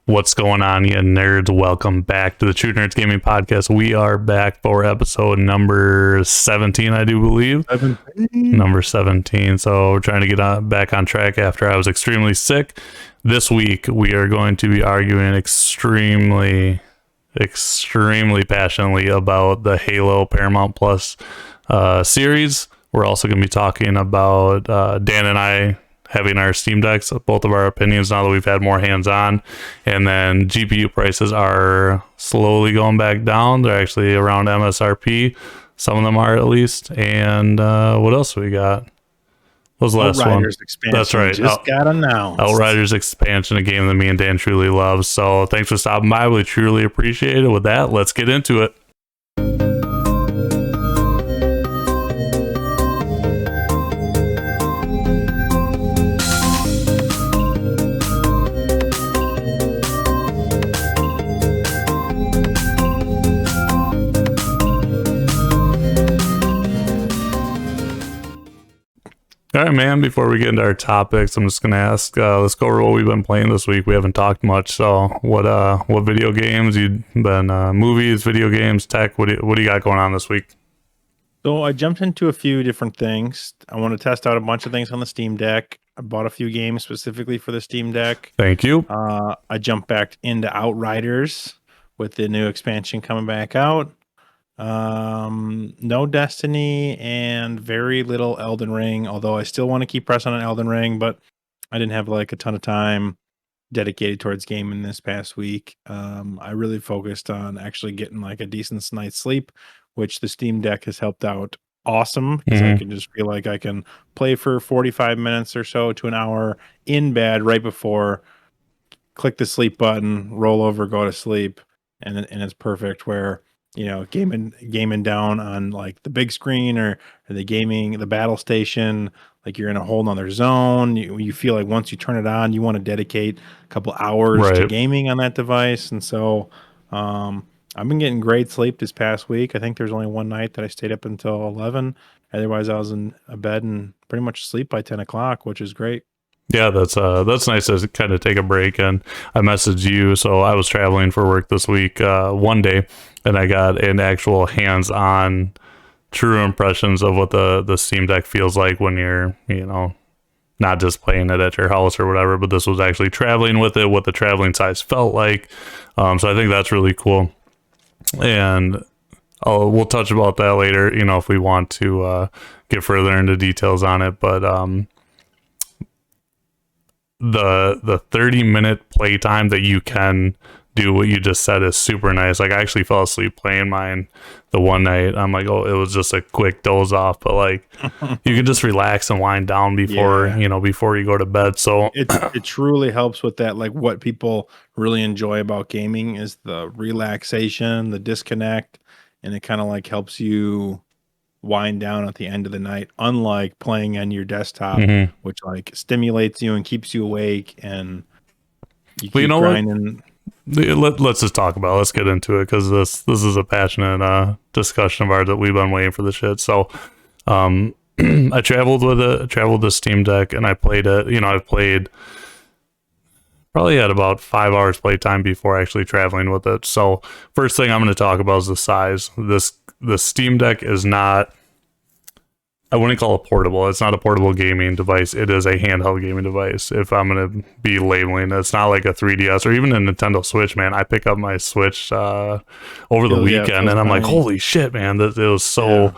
What's going on, you nerds? Welcome back to the True Nerds Gaming Podcast. We are back for episode number 17, I do believe. 17. Number 17. So we're trying to get back on track after I was extremely sick. This week, we are going to be arguing extremely passionately about the Halo Paramount Plus series. We're also going to be talking about Dan and I having our Steam Decks, both of our opinions now that we've had more hands-on. And then GPU prices are slowly going back down. They're actually around MSRP. Some of them are, at least. And what else we got? What was the last Outriders one? expansion. That's right. Just got announced. Outriders expansion, a game that me and Dan truly love. So thanks for stopping by. We truly appreciate it. With that, let's get into it. All right, man, before we get into our topics, I'm just going to ask, let's go over what we've been playing this week. We haven't talked much, so what video games you've been, movies, video games, tech, what do you got going on this week? So I jumped into a few different things. I want to test out a bunch of things on the Steam Deck. I bought a few games specifically for the Steam Deck. Thank you. I jumped back into Outriders with the new expansion coming back out. No Destiny and very little Elden Ring, although I still want to keep pressing on Elden Ring, but I didn't have like a ton of time dedicated towards gaming this past week. I really focused on actually getting like a decent night's sleep, which the Steam Deck has helped out awesome because I can just feel like I can play for 45 minutes or so to an hour in bed right before, click the sleep button, roll over, go to sleep, and it's perfect where gaming down on like the big screen or the battle station, like you're in a whole nother zone. You feel like once you turn it on, you want to dedicate a couple hours to gaming on that device. And so I've been getting great sleep this past week. I think there's only one night that I stayed up until 11. Otherwise, I was in a bed and pretty much asleep by 10 o'clock, which is great. Yeah, that's nice to kind of take a break. And I messaged you, so I was traveling for work this week one day, and I got an actual hands-on true impressions of what the Steam Deck feels like when you're, not just playing it at your house or whatever, but this was actually traveling with it, what the traveling size felt like. So I think that's really cool. And we'll touch about that later, if we want to get further into details on it. But the 30-minute playtime that you can do what you just said is super nice. Like I actually fell asleep playing mine the one night. I'm like, oh, it was just a quick doze off, but like you can just relax and wind down before before you go to bed. So it truly helps with that. Like what people really enjoy about gaming is the relaxation, the disconnect, and it kind of like helps you wind down at the end of the night, unlike playing on your desktop, which like stimulates you and keeps you awake and you keep grinding. Let's just talk about it. Let's get into it because this is a passionate discussion of ours that we've been waiting for the shit. So I traveled the Steam Deck and I played it. I've played probably had about 5 hours playtime before actually traveling with it. So first thing I'm going to talk about is the size. The Steam Deck is not, I wouldn't call it portable. It's not a portable gaming device. It is a handheld gaming device. If I'm going to be labeling it, it's not like a 3DS or even a Nintendo Switch, man. I pick up my Switch over the weekend and I'm like, holy shit, man, it was so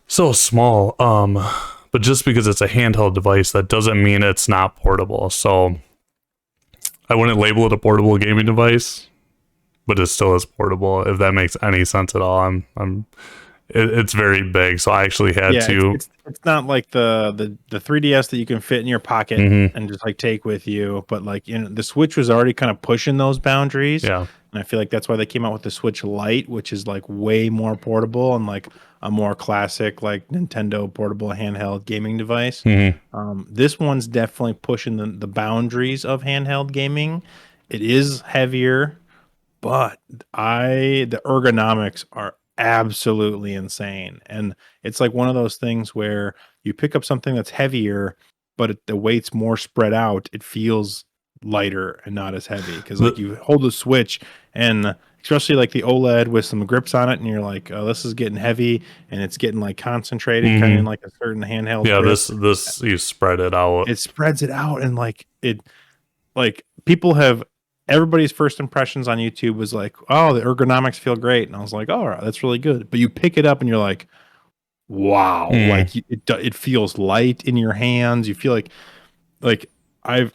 small. But just because it's a handheld device, that doesn't mean it's not portable. So I wouldn't label it a portable gaming device, but it still is portable, if that makes any sense at all. It's very big, so I actually had to. It's not like the 3DS that you can fit in your pocket and just like take with you, but like the Switch was already kind of pushing those boundaries. Yeah, and I feel like that's why they came out with the Switch Lite, which is like way more portable and like a more classic like Nintendo portable handheld gaming device. This one's definitely pushing the boundaries of handheld gaming. It is heavier, but the ergonomics are absolutely insane. And it's like one of those things where you pick up something that's heavier, but the weight's more spread out. It feels lighter and not as heavy, because like you hold the Switch, and especially like the OLED with some grips on it, and you're like, oh, this is getting heavy, and it's getting like concentrated, kind of in like a certain handheld Yeah, grip. this you spread it out. It spreads it out, and like people have, everybody's first impressions on YouTube was like, oh, the ergonomics feel great, and I was like, oh, that's really good. But you pick it up and you're like, wow, like it feels light in your hands. You feel like I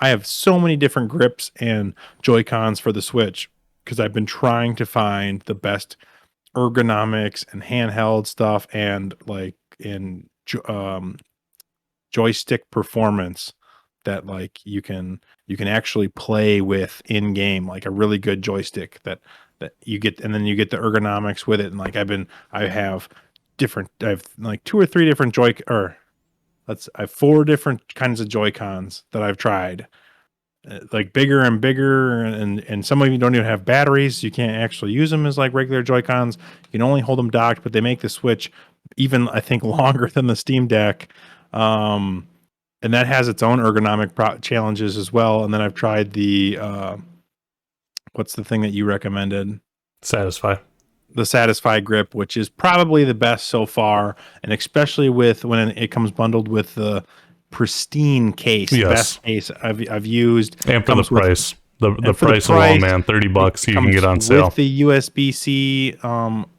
have so many different grips and Joy-Cons for the Switch, because I've been trying to find the best ergonomics and handheld stuff, and like in joystick performance that like you can actually play with in game, like a really good joystick that you get, and then you get the ergonomics with it. And like I have like 2 or 3 different I have 4 different kinds of Joy-Cons that I've tried, like bigger and bigger, and some of you don't even have batteries. You can't actually use them as like regular Joy-Cons. You can only hold them docked, but they make the Switch even, I think, longer than the Steam Deck. And that has its own ergonomic challenges as well. And then I've tried the what's the thing that you recommended? Satisfy. The Satisfy grip, which is probably the best so far, and especially with when it comes bundled with the pristine case, the best case I've used. And for the price, the price alone, man, $30 you can get on sale with the USB-C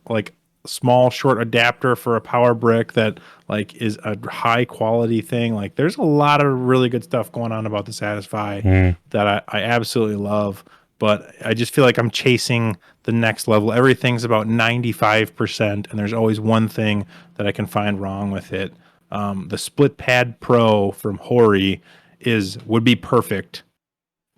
like small short adapter for a power brick that like is a high quality thing. Like there's a lot of really good stuff going on about the Satisfy that I absolutely love. But I just feel like I'm chasing the next level. Everything's about 95%, and there's always one thing that I can find wrong with it. The Split Pad Pro from Hori would be perfect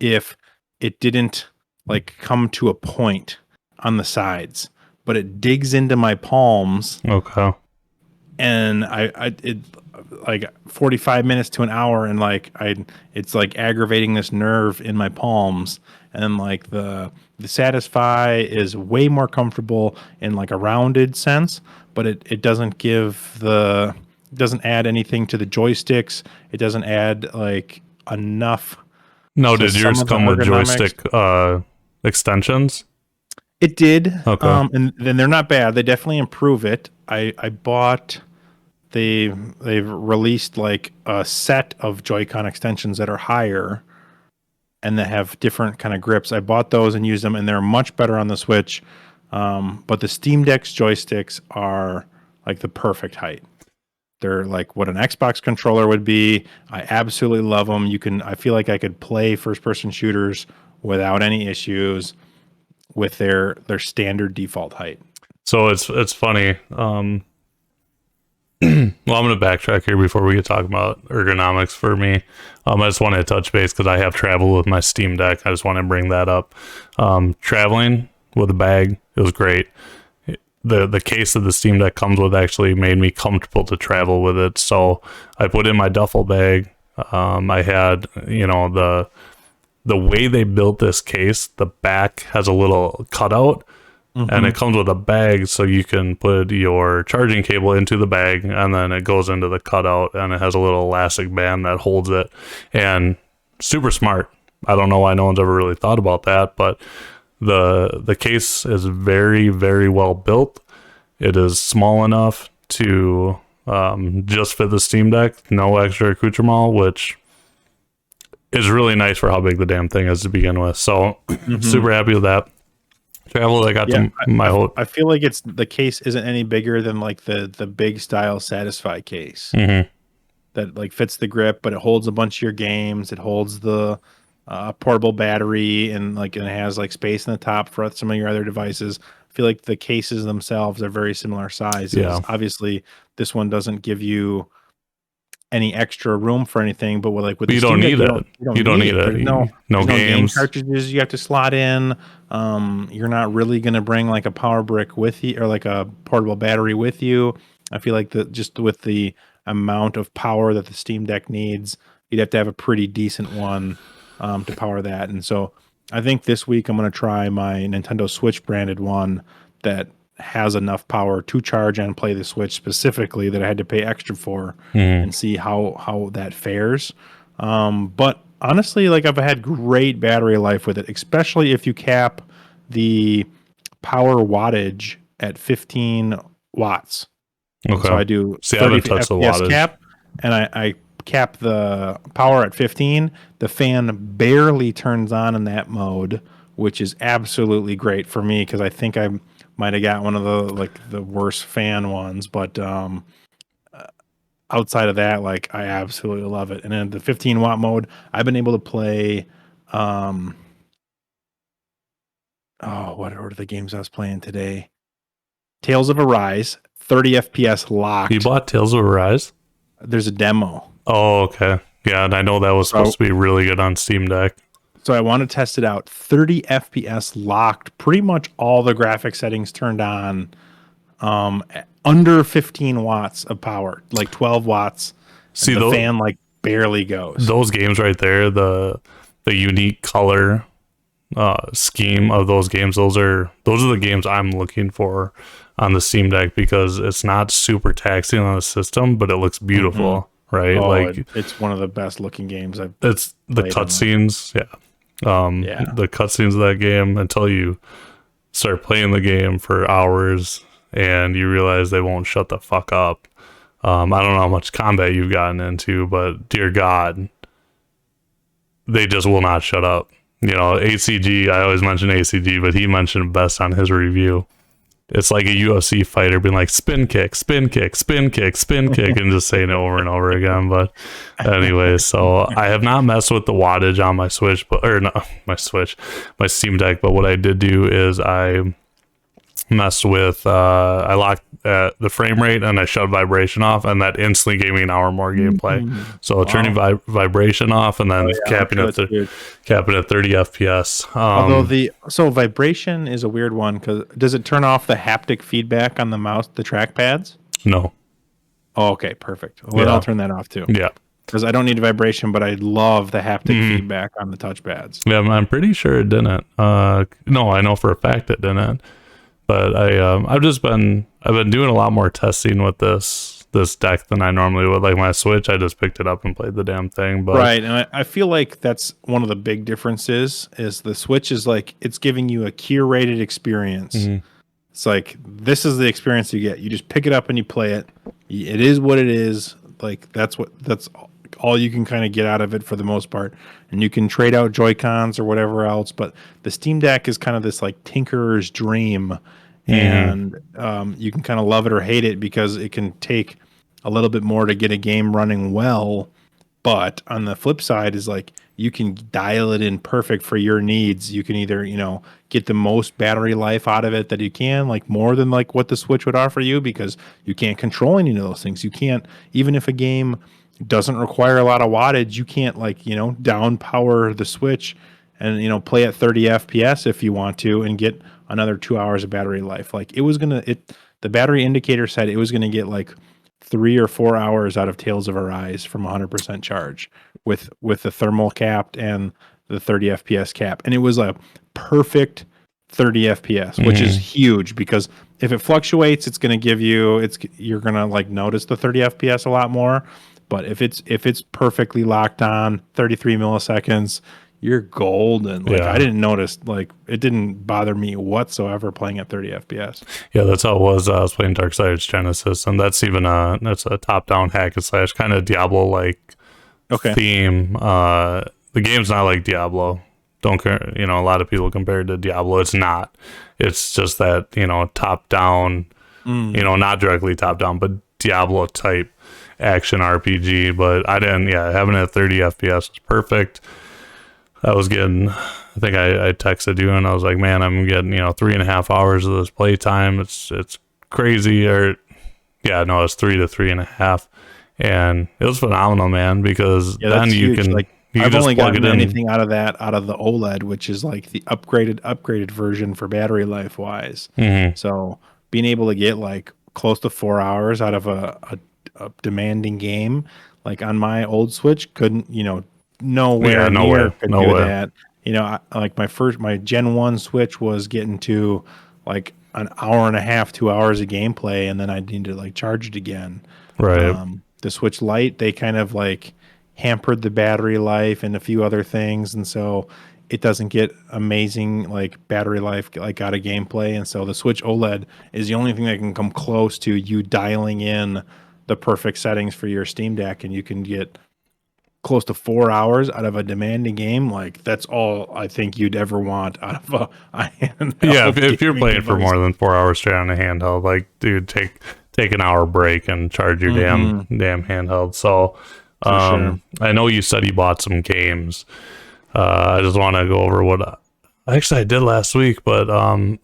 if it didn't like come to a point on the sides, but it digs into my palms. Okay. And it like 45 minutes to an hour, and like it's like aggravating this nerve in my palms. And like the Satisfy is way more comfortable in like a rounded sense, but it doesn't doesn't add anything to the joysticks. It doesn't add like enough. No, did yours come with joystick extensions? It did. Okay. And then they're not bad. They definitely improve it. I bought they've released like a set of Joy-Con extensions that are higher and that have different kind of grips. I bought those and used them, and they're much better on the Switch. But the Steam Deck's joysticks are like the perfect height. They're like what an Xbox controller would be. I absolutely love them. I feel like I could play first-person shooters without any issues with their standard default height. So it's funny. Well, I'm going to backtrack here before we get talking about ergonomics for me. I just wanted to touch base because I have traveled with my Steam Deck. I just want to bring that up. Traveling with a bag, it was great. The case that the Steam Deck comes with actually made me comfortable to travel with it. So I put in my duffel bag. I had, the way they built this case, the back has a little cutout. And it comes with a bag, so you can put your charging cable into the bag, and then it goes into the cutout, and it has a little elastic band that holds it. And super smart. I don't know why no one's ever really thought about that, but the case is very, very well built. It is small enough to just fit the Steam Deck, no extra accoutrement, which is really nice for how big the damn thing is to begin with. So super happy with that. Travel, I got my whole. I feel like the case isn't any bigger than like the big style Satisfy case that like fits the grip, but it holds a bunch of your games. It holds the portable battery, and it has like space in the top for some of your other devices. I feel like the cases themselves are very similar sizes. Yeah. Obviously, this one doesn't give you any extra room for anything, but with you don't need it. You don't need it. There's no games. Game cartridges you have to slot in. You're not really going to bring like a power brick with you or like a portable battery with you. I feel like just with the amount of power that the Steam Deck needs, you'd have to have a pretty decent one to power that. And so I think this week I'm going to try my Nintendo Switch branded one that has enough power to charge and play the Switch specifically that I had to pay extra for, and see how that fares. But honestly, like I've had great battery life with it, especially if you cap the power wattage at 15 watts. So Okay. I do See, I 30 haven't touched the FPS wattage. cap, and I cap the power at 15. The fan barely turns on in that mode, which is absolutely great for me because I think I might have got one of the worst fan ones, but outside of that, like I absolutely love it. And in the 15-watt mode, I've been able to play what are the games I was playing today? Tales of Arise, 30 FPS You locked. bought Tales of Arise? There's a demo. Oh, okay. Yeah, and I know that was supposed to be really good on Steam Deck. So I want to test it out. 30 FPS locked, pretty much all the graphic settings turned on, under 15 watts of power, like 12 watts. See, And the fan like barely goes. those games right there, the unique color scheme of those games, those are the games I'm looking for on the Steam Deck because it's not super taxing on the system, but it looks beautiful, right? Oh, like it's one of the best looking games I've it's the played on that. cutscenes, the cutscenes of that game until you start playing the game for hours and you realize they won't shut the fuck up. I don't know how much combat you've gotten into, but dear God, they just will not shut up. You know, ACG, I always mention ACG, but he mentioned best on his review. It's like a UFC fighter being like spin kick, spin kick, spin kick, spin kick, and just saying it over and over again. But anyway, so I have not messed with the wattage on my Switch, my Steam Deck. But what I did do is I messed with, I locked the frame rate and I shut vibration off, and that instantly gave me an hour more gameplay. So turning vibration off and then capping at 30 FPS. Although vibration is a weird one because does it turn off the haptic feedback on the mouse, the trackpads? No. Oh, okay, perfect. Well, I'll turn that off too. Yeah. Because I don't need vibration, but I love the haptic feedback on the touchpads. Yeah, I'm pretty sure it didn't. No, I know for a fact it didn't. But I've been doing a lot more testing with this deck than I normally would. Like my Switch, I just picked it up and played the damn thing. But right, and I feel like that's one of the big differences is the Switch is like it's giving you a curated experience. It's like this is the experience you get. You just pick it up and you play it. It is what it is. Like that's all you can kind of get out of it for the most part. And you can trade out Joy-Cons or whatever else. But the Steam Deck is kind of this like tinkerer's dream. And you can kind of love it or hate it because it can take a little bit more to get a game running well. But on the flip side is like you can dial it in perfect for your needs. You can either, get the most battery life out of it that you can, like more than like what the Switch would offer you because you can't control any of those things. You can't, even if a game doesn't require a lot of wattage, you can't down power the Switch and play at 30 FPS if you want to and get another 2 hours of battery life. Like the battery indicator said it was gonna get like 3 or 4 hours out of Tales of Arise from 100% charge with the thermal capped and the 30 FPS cap, and it was a perfect 30 FPS, which is huge because if it fluctuates, it's gonna give you're gonna like notice the 30 FPS a lot more. But if it's perfectly locked on 33 milliseconds, you're golden. Like I didn't notice, like it didn't bother me whatsoever playing at 30 FPS. Yeah, that's how it was. I was playing Darksiders Genesis, and that's a top-down hack and slash kind of Diablo-like theme. The game's not like Diablo. Don't care. A lot of people compare it to Diablo. It's not. It's just that top-down. Not directly top-down, but Diablo-type action RPG. But I didn't. Yeah, having it at 30 FPS was perfect. I think I texted you and I was like, man, I'm getting 3.5 hours of this playtime. It's crazy. It's 3 to 3.5, and it was phenomenal, man. Because then you huge. can I've just only plug gotten it in. anything out of the OLED, which is like the upgraded version for battery life wise. So being able to get like close to 4 hours out of a demanding game, like on my old Switch, couldn't nowhere could do that. My Gen 1 Switch was getting to like an hour and a half, 2 hours of gameplay, and then I need to like charge it again. Right. The Switch Lite, they kind of like hampered the battery life and a few other things, and so it doesn't get amazing like battery life like out of gameplay. And so the Switch OLED is the only thing that can come close to you dialing in the perfect settings for your Steam Deck, and you can get close to 4 hours out of a demanding game. Like that's all I think you'd ever want out of a handheld. Yeah, if you're playing for device. more than 4 hours straight on a handheld, like dude, take an hour break and charge your damn handheld. So sure. I know you said you bought some games. I just want to go over what I did last week, but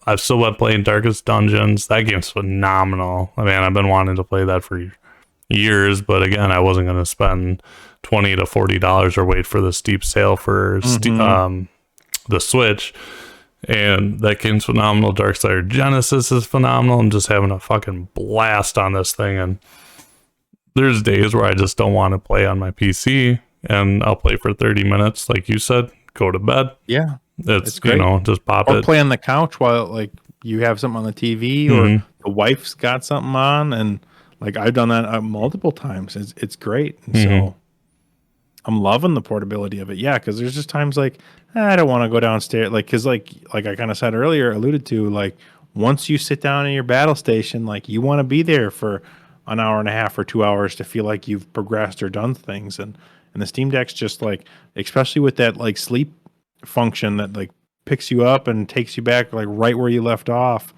I've still been playing Darkest Dungeons. That game's phenomenal. I mean, I've been wanting to play that for years, but again, I wasn't going to spend $20 to $40 or wait for the steep sale for the Switch. And that game's phenomenal. Darkslayer Genesis is phenomenal. I'm just having a fucking blast on this thing, and there's days where I just don't want to play on my PC, and I'll play for 30 minutes, like you said, go to bed. Yeah, it's great. Just pop or it. play on the couch while like you have something on the TV, or the wife's got something on, and like I've done that multiple times. It's great. And so I'm loving the portability of it. Yeah, because there's just times like I don't want to go downstairs, like because like I kind of said earlier, alluded to, like once you sit down in your battle station, like you want to be there for an hour and a half or 2 hours to feel like you've progressed or done things. And the Steam Deck's just like, especially with that like sleep function that like picks you up and takes you back like right where you left off.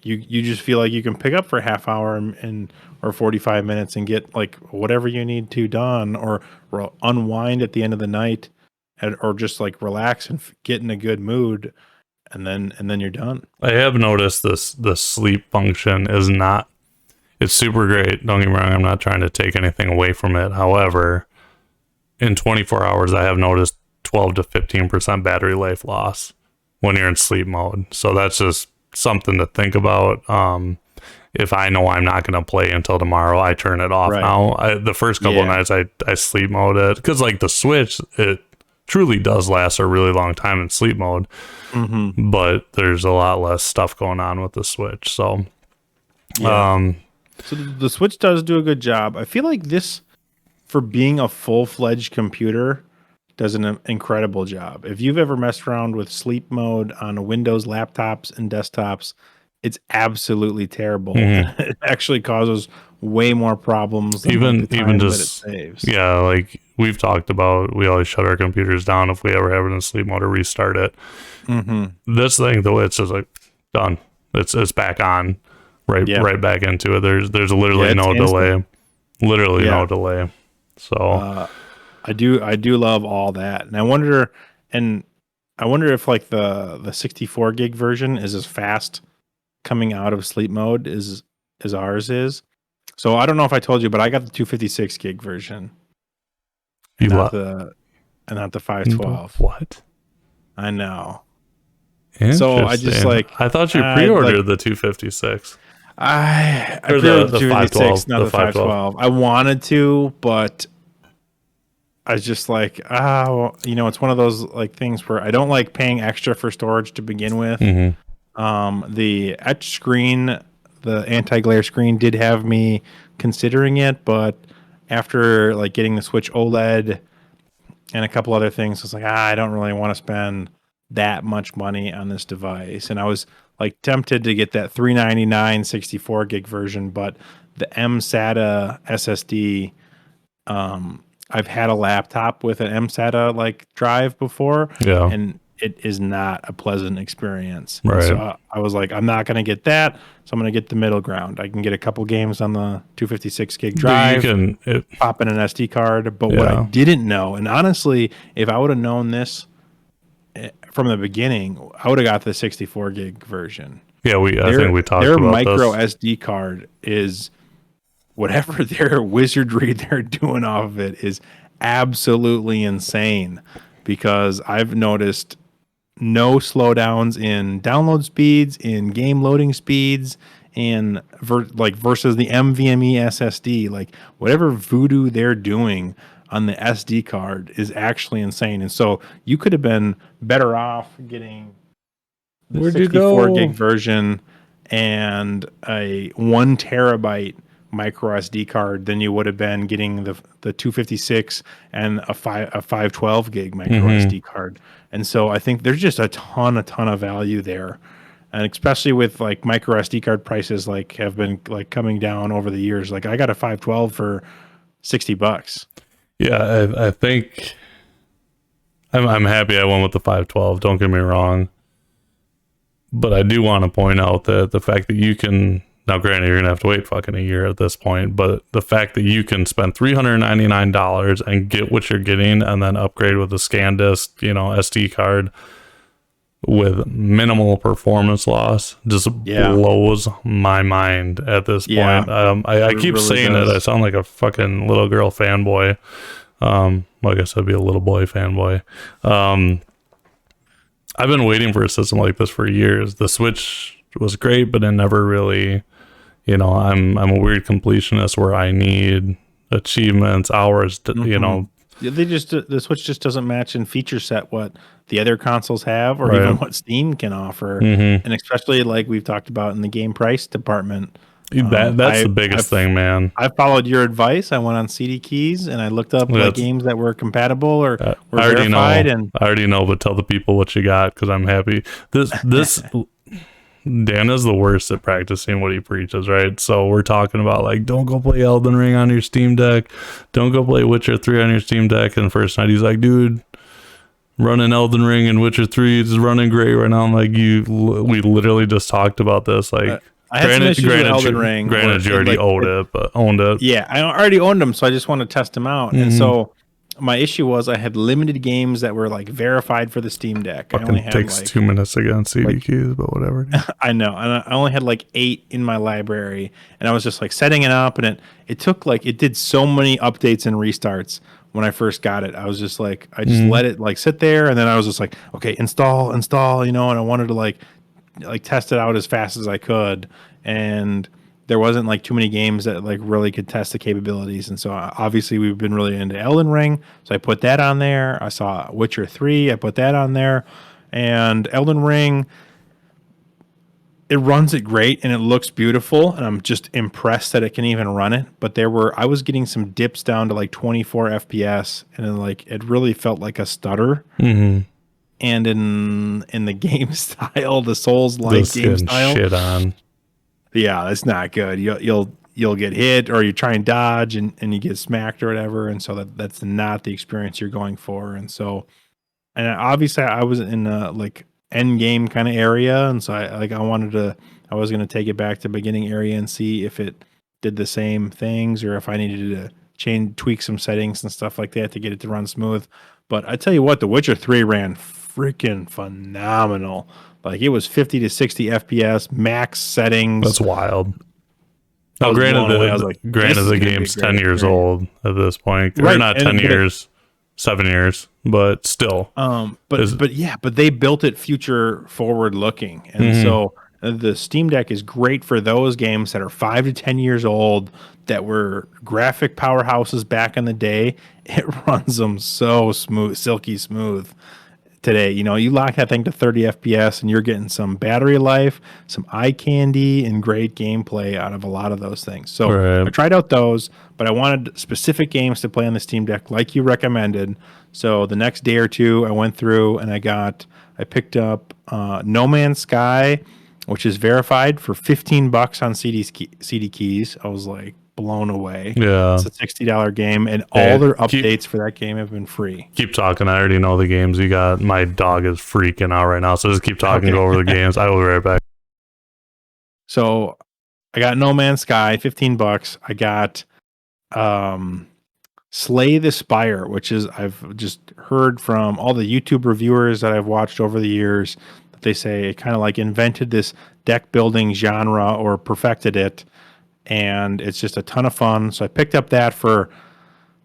You just feel like you can pick up for a half hour and or 45 minutes and get like whatever you need to done, or unwind at the end of the night, or just like relax and get in a good mood, and then you're done. I have noticed the sleep function is not, it's super great. Don't get me wrong, I'm not trying to take anything away from it. However, in 24 hours, I have noticed 12 to 15% battery life loss when you're in sleep mode. So that's just something to think about. If I know I'm not going to play until tomorrow, I turn it off now. The first couple of nights, I sleep mode it, because like the Switch, it truly does last a really long time in sleep mode. But there's a lot less stuff going on with the Switch. So, so the Switch does do a good job. I feel like this, for being a full-fledged computer, does an incredible job. If you've ever messed around with sleep mode on Windows laptops and desktops, it's absolutely terrible. It actually causes way more problems than even just that it saves. Yeah, like we've talked about, we always shut our computers down if we ever have it in sleep mode or restart it. This thing, though, it's just like done. It's back on, right back into it. There's literally no delay. Literally no delay. So I do love all that, and I wonder if like the 64 gig version is as fast coming out of sleep mode as ours is. So I don't know if I told you, but I got the 256 gig version, and not the 512. What? I know. So I just like, I thought you pre-ordered the 256. I pre-ordered the 256, not the 512. I wanted to, but I was just like, it's one of those like things where I don't like paying extra for storage to begin with. The etch screen, the anti-glare screen, did have me considering it, but after like getting the Switch OLED and a couple other things, I was like, I don't really want to spend that much money on this device. And I was like tempted to get that $399 64 gig version, but the mSATA SSD, I've had a laptop with an mSATA like drive before, and it is not a pleasant experience. Right. So I was like, I'm not going to get that, so I'm going to get the middle ground. I can get a couple games on the 256 gig drive, pop in an SD card. But what I didn't know, and honestly, if I would have known this from the beginning, I would have got the 64 gig version. Yeah, I think we talked about their micro SD card is, whatever their wizardry they're doing off of it is absolutely insane, because I've noticed no slowdowns in download speeds, in game loading speeds, and versus the NVMe SSD. Like whatever voodoo they're doing on the SD card is actually insane. And so you could have been better off getting the 64 gig version and a 1 terabyte micro SD card than you would have been getting the 256 and a 512 gig micro SD card. And so I think there's just a ton of value there. And especially with like micro SD card prices like have been like coming down over the years. Like I got a 512 for $60. Yeah, I think I'm happy I went with the 512. Don't get me wrong, but I do want to point out that the fact that you can, now granted you're gonna have to wait fucking a year at this point, but the fact that you can spend $399 and get what you're getting and then upgrade with a ScanDisk, SD card with minimal performance loss just blows my mind at this point. I keep really saying does. It. I sound like a fucking little girl fanboy. I guess I'd be a little boy fanboy. I've been waiting for a system like this for years. The Switch was great, but it never really, I'm a weird completionist where I need achievements, hours, to, the Switch just doesn't match in feature set what the other consoles have, or even what Steam can offer, and especially like we've talked about in the game price department. That's the biggest thing, man. I followed your advice. I went on CD Keys and I looked up like games that were compatible or were verified. And I already know, but tell the people what you got because I'm happy. This Dan is the worst at practicing what he preaches, right? So we're talking about like, don't go play Elden Ring on your Steam Deck, don't go play Witcher 3 on your Steam Deck. And first night he's like, dude, running Elden Ring and Witcher 3 is running great right now. I'm like, we literally just talked about this, like. I had some issues with Elden Ring. Granted, you already owned it. Yeah, I already owned them, so I just want to test them out. And so my issue was I had limited games that were like verified for the Steam Deck. Fucking I only takes like, 2 minutes to get on CD keys, but whatever. I know, and I only had like 8 in my library, and I was just like setting it up, and it took like it did so many updates and restarts. When I first got it, I was just like, I just let it like sit there, and then I was just like, okay, install, and I wanted to like test it out as fast as I could, and there wasn't like too many games that like really could test the capabilities. And so obviously we've been really into Elden Ring, so I put that on there. I saw Witcher 3, I put that on there, and Elden Ring, it runs it great and it looks beautiful, and I'm just impressed that it can even run it. But I was getting some dips down to like 24 FPS, and then like it really felt like a stutter. And in the game style, the Souls-like game style, shit on. Yeah, that's not good. You'll get hit, or you try and dodge, and you get smacked or whatever, and so that's not the experience you're going for. And so, and obviously, I was in a like end game kind of area, and so I was gonna take it back to beginning area and see if it did the same things, or if I needed to tweak some settings and stuff like that to get it to run smooth. But I tell you what, The Witcher 3 ran freaking phenomenal. Like it was 50 to 60 FPS max settings. That's wild. Now, granted, the game's 10 years old at this point. Right. Or not 10 years, 7 years, but still. But they built it future forward looking, and so the Steam Deck is great for those games that are 5 to 10 years old that were graphic powerhouses back in the day. It runs them so smooth, silky smooth today. You lock that thing to 30 FPS and you're getting some battery life, some eye candy, and great gameplay out of a lot of those things. So I tried out those, but I wanted specific games to play on the Steam Deck like you recommended. So the next day or two I went through and I picked up No Man's Sky, which is verified for $15 on CD Keys. I was like blown away. Yeah, it's a $60 game, and all their updates for that game have been free. Keep talking. I already know the games you got. My dog is freaking out right now, so just keep talking. Go over the games. I will be right back. So I got No Man's Sky, $15. I got Slay the Spire, which is I've just heard from all the YouTube reviewers that I've watched over the years that they say it kind of like invented this deck building genre or perfected it. And it's just a ton of fun. So I picked up that for,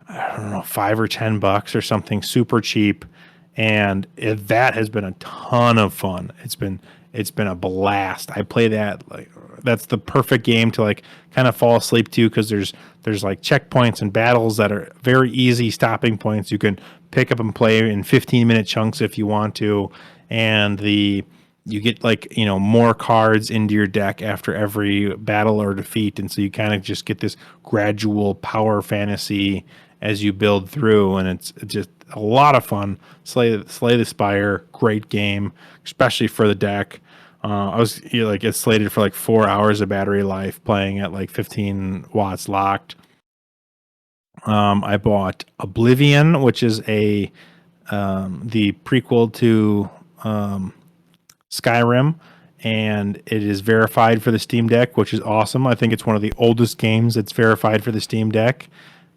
I don't know, $5 or $10 or something, super cheap. And that has been a ton of fun. It's been a blast. I play that like that's the perfect game to like kind of fall asleep to, because there's like checkpoints and battles that are very easy stopping points. You can pick up and play in 15-minute chunks if you want to. And the you get like, more cards into your deck after every battle or defeat. And so you kind of just get this gradual power fantasy as you build through. And it's just a lot of fun. Slay the Spire, great game, especially for the deck. I was it's slated for like 4 hours of battery life playing at like 15 watts locked. I bought Oblivion, which is the prequel to Skyrim, and it is verified for the Steam Deck, which is awesome. I think it's one of the oldest games that's verified for the Steam Deck.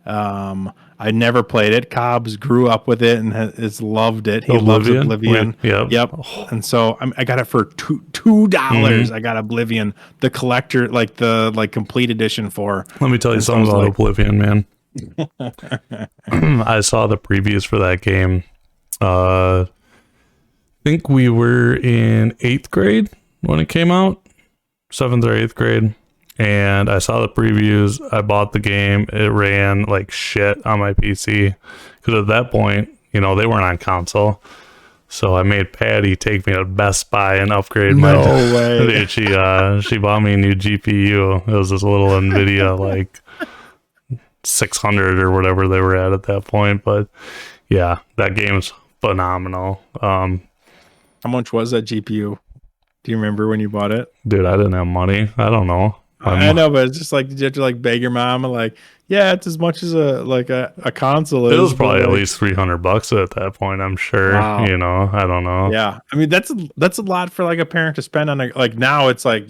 I never played it. Cobbs grew up with it and has loved it. He loves Oblivion. Yep. Oh. And so I got it for $2. I got Oblivion, the collector, like the complete edition for. Let me tell you something about Oblivion, man. I saw the previews for that game. I think we were in 8th grade when it came out, 7th or 8th grade, and I saw the previews. I bought the game. It ran like shit on my PC because at that point, they weren't on console. So I made Patty take me to Best Buy and upgrade my. No way. She bought me a new GPU. It was this little NVIDIA like 600 or whatever they were at that point. But yeah, that game's phenomenal. How much was that GPU? Do you remember when you bought it? Dude, I didn't have money. I don't know. I know, but it's just like, did you have to like beg your mom and like, yeah, it's as much as a console is. It was probably at least $300 at that point, I'm sure. Wow. I don't know. Yeah. I mean, that's a lot for like a parent to spend on like now it's like,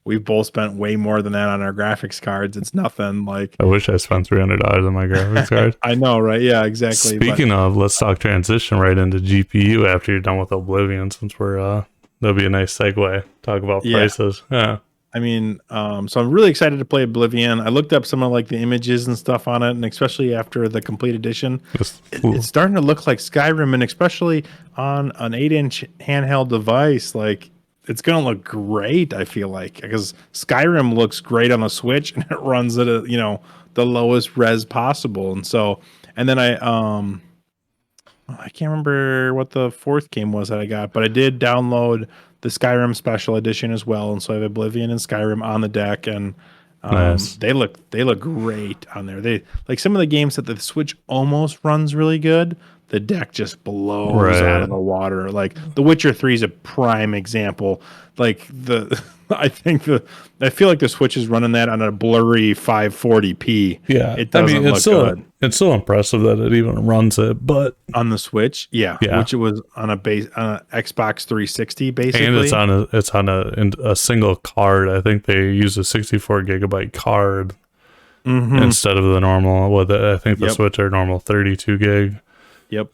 we've both spent way more than that on our graphics cards. It's nothing like. I wish I spent $300 on my graphics card. I know, right? Yeah, exactly. Speaking of, let's talk transition right into GPU after you're done with Oblivion, since we're that'll be a nice segue. Talk about prices. Yeah. I mean, so I'm really excited to play Oblivion. I looked up some of like the images and stuff on it, and especially after the complete edition, it's starting to look like Skyrim, and especially on an 8-inch handheld device, like. It's going to look great, I feel like, because Skyrim looks great on the Switch and it runs at the lowest res possible. And so, and then I can't remember what the fourth game was that I got, but I did download the Skyrim special edition as well. And so I have Oblivion and Skyrim on the deck, and nice. They look great on there. They like some of the games that the Switch almost runs really good. The deck just blows out of the water. Like The Witcher 3 is a prime example. Like I feel like the Switch is running that on a blurry 540p. Yeah, it doesn't look good. It's still impressive that it even runs it, but on the Switch, yeah. Which it was on a Xbox 360 basically, and it's on a single card. I think they use a 64 gigabyte card instead of the normal. I think the Switch are normal 32 gig. Yep.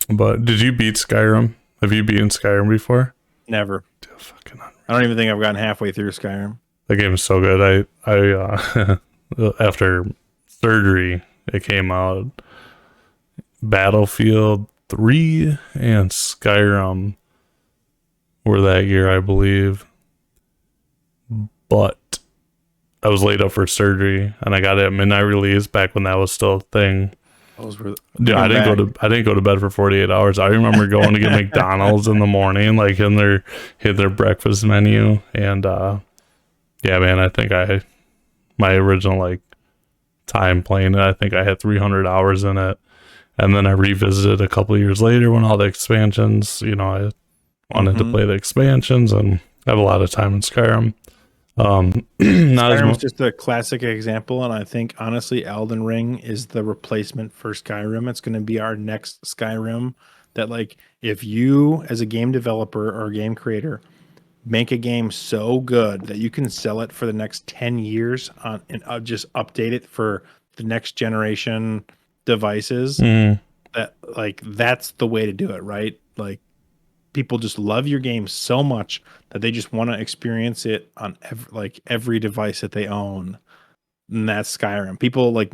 But did you beat Skyrim? Have you beaten Skyrim before? Never. Dude, I don't even think I've gotten halfway through Skyrim. That game is so good. I after surgery, it came out. Battlefield 3 and Skyrim were that year, I believe. But I was laid up for surgery, and I got it at midnight release back when that was still a thing. Dude, I didn't go to bed for 48 hours. I remember going to get McDonald's in the morning, like hit their breakfast menu, and yeah, man, I think my original like time playing it, I think I had 300 hours in it, and then I revisited a couple of years later when all the expansions, I wanted to play the expansions, and I have a lot of time in Skyrim. Skyrim's just a classic example, and I think honestly Elden Ring is the replacement for Skyrim. It's going to be our next Skyrim. That like if you as a game developer or game creator make a game so good that you can sell it for the next 10 years and just update it for the next generation devices, that like that's the way to do it, right? Like people just love your game so much that they just want to experience it on every device that they own. And that's Skyrim. People like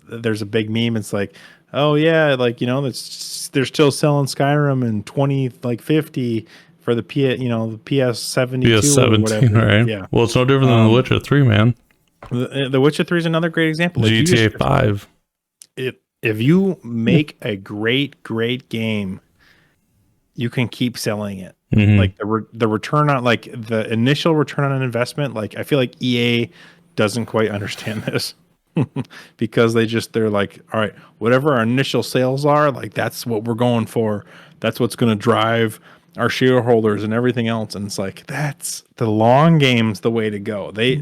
there's a big meme. It's like, oh yeah, like, they're still selling Skyrim in 2050 for the the PS72 or whatever. Right? Yeah. Well, it's no different than The Witcher 3, man. The Witcher 3 is another great example. GTA 5. If you make a great game, you can keep selling it. Mhm. Like the return on, like the initial return on an investment, like I feel like EA doesn't quite understand this because they're like, all right, whatever our initial sales are, like that's what we're going for. That's what's going to drive our shareholders and everything else. And it's like, that's the long game's the way to go. They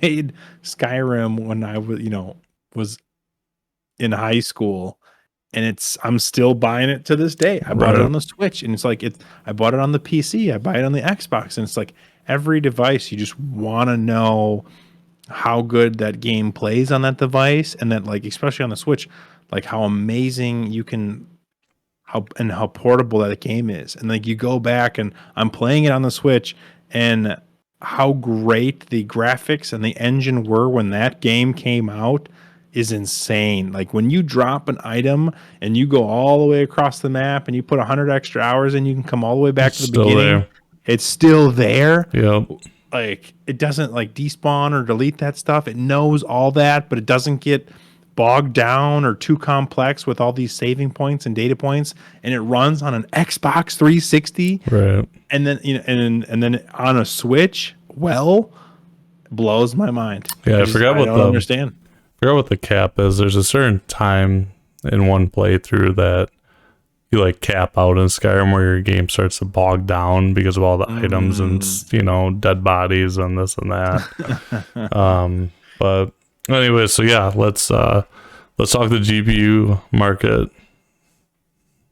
made Skyrim when I was in high school, and I'm still buying it to this day. I bought it Right. on the Switch, and it's like I bought it on the PC, I buy it on the Xbox, and it's like every device you just want to know how good that game plays on that device, and that, like, especially on the Switch, like how amazing you can, how portable that game is. And like you go back, and I'm playing it on the Switch, and how great the graphics and the engine were when that game came out is insane. Like when you drop an item and you go all the way across the map and you put 100 extra hours and you can come all the way back to the Still beginning, there. it's still there. Yep. Like it doesn't like despawn or delete that stuff. It knows all that, but it doesn't get bogged down or too complex with all these saving points and data points. And it runs on an Xbox 360, Right. and then and then on a Switch. Well, blows my mind. Yeah, I don't understand. forgot what the cap is. There's a certain time in one playthrough that you like cap out in Skyrim where your game starts to bog down because of all the items and dead bodies and this and that. But anyway, so yeah, let's talk the GPU market.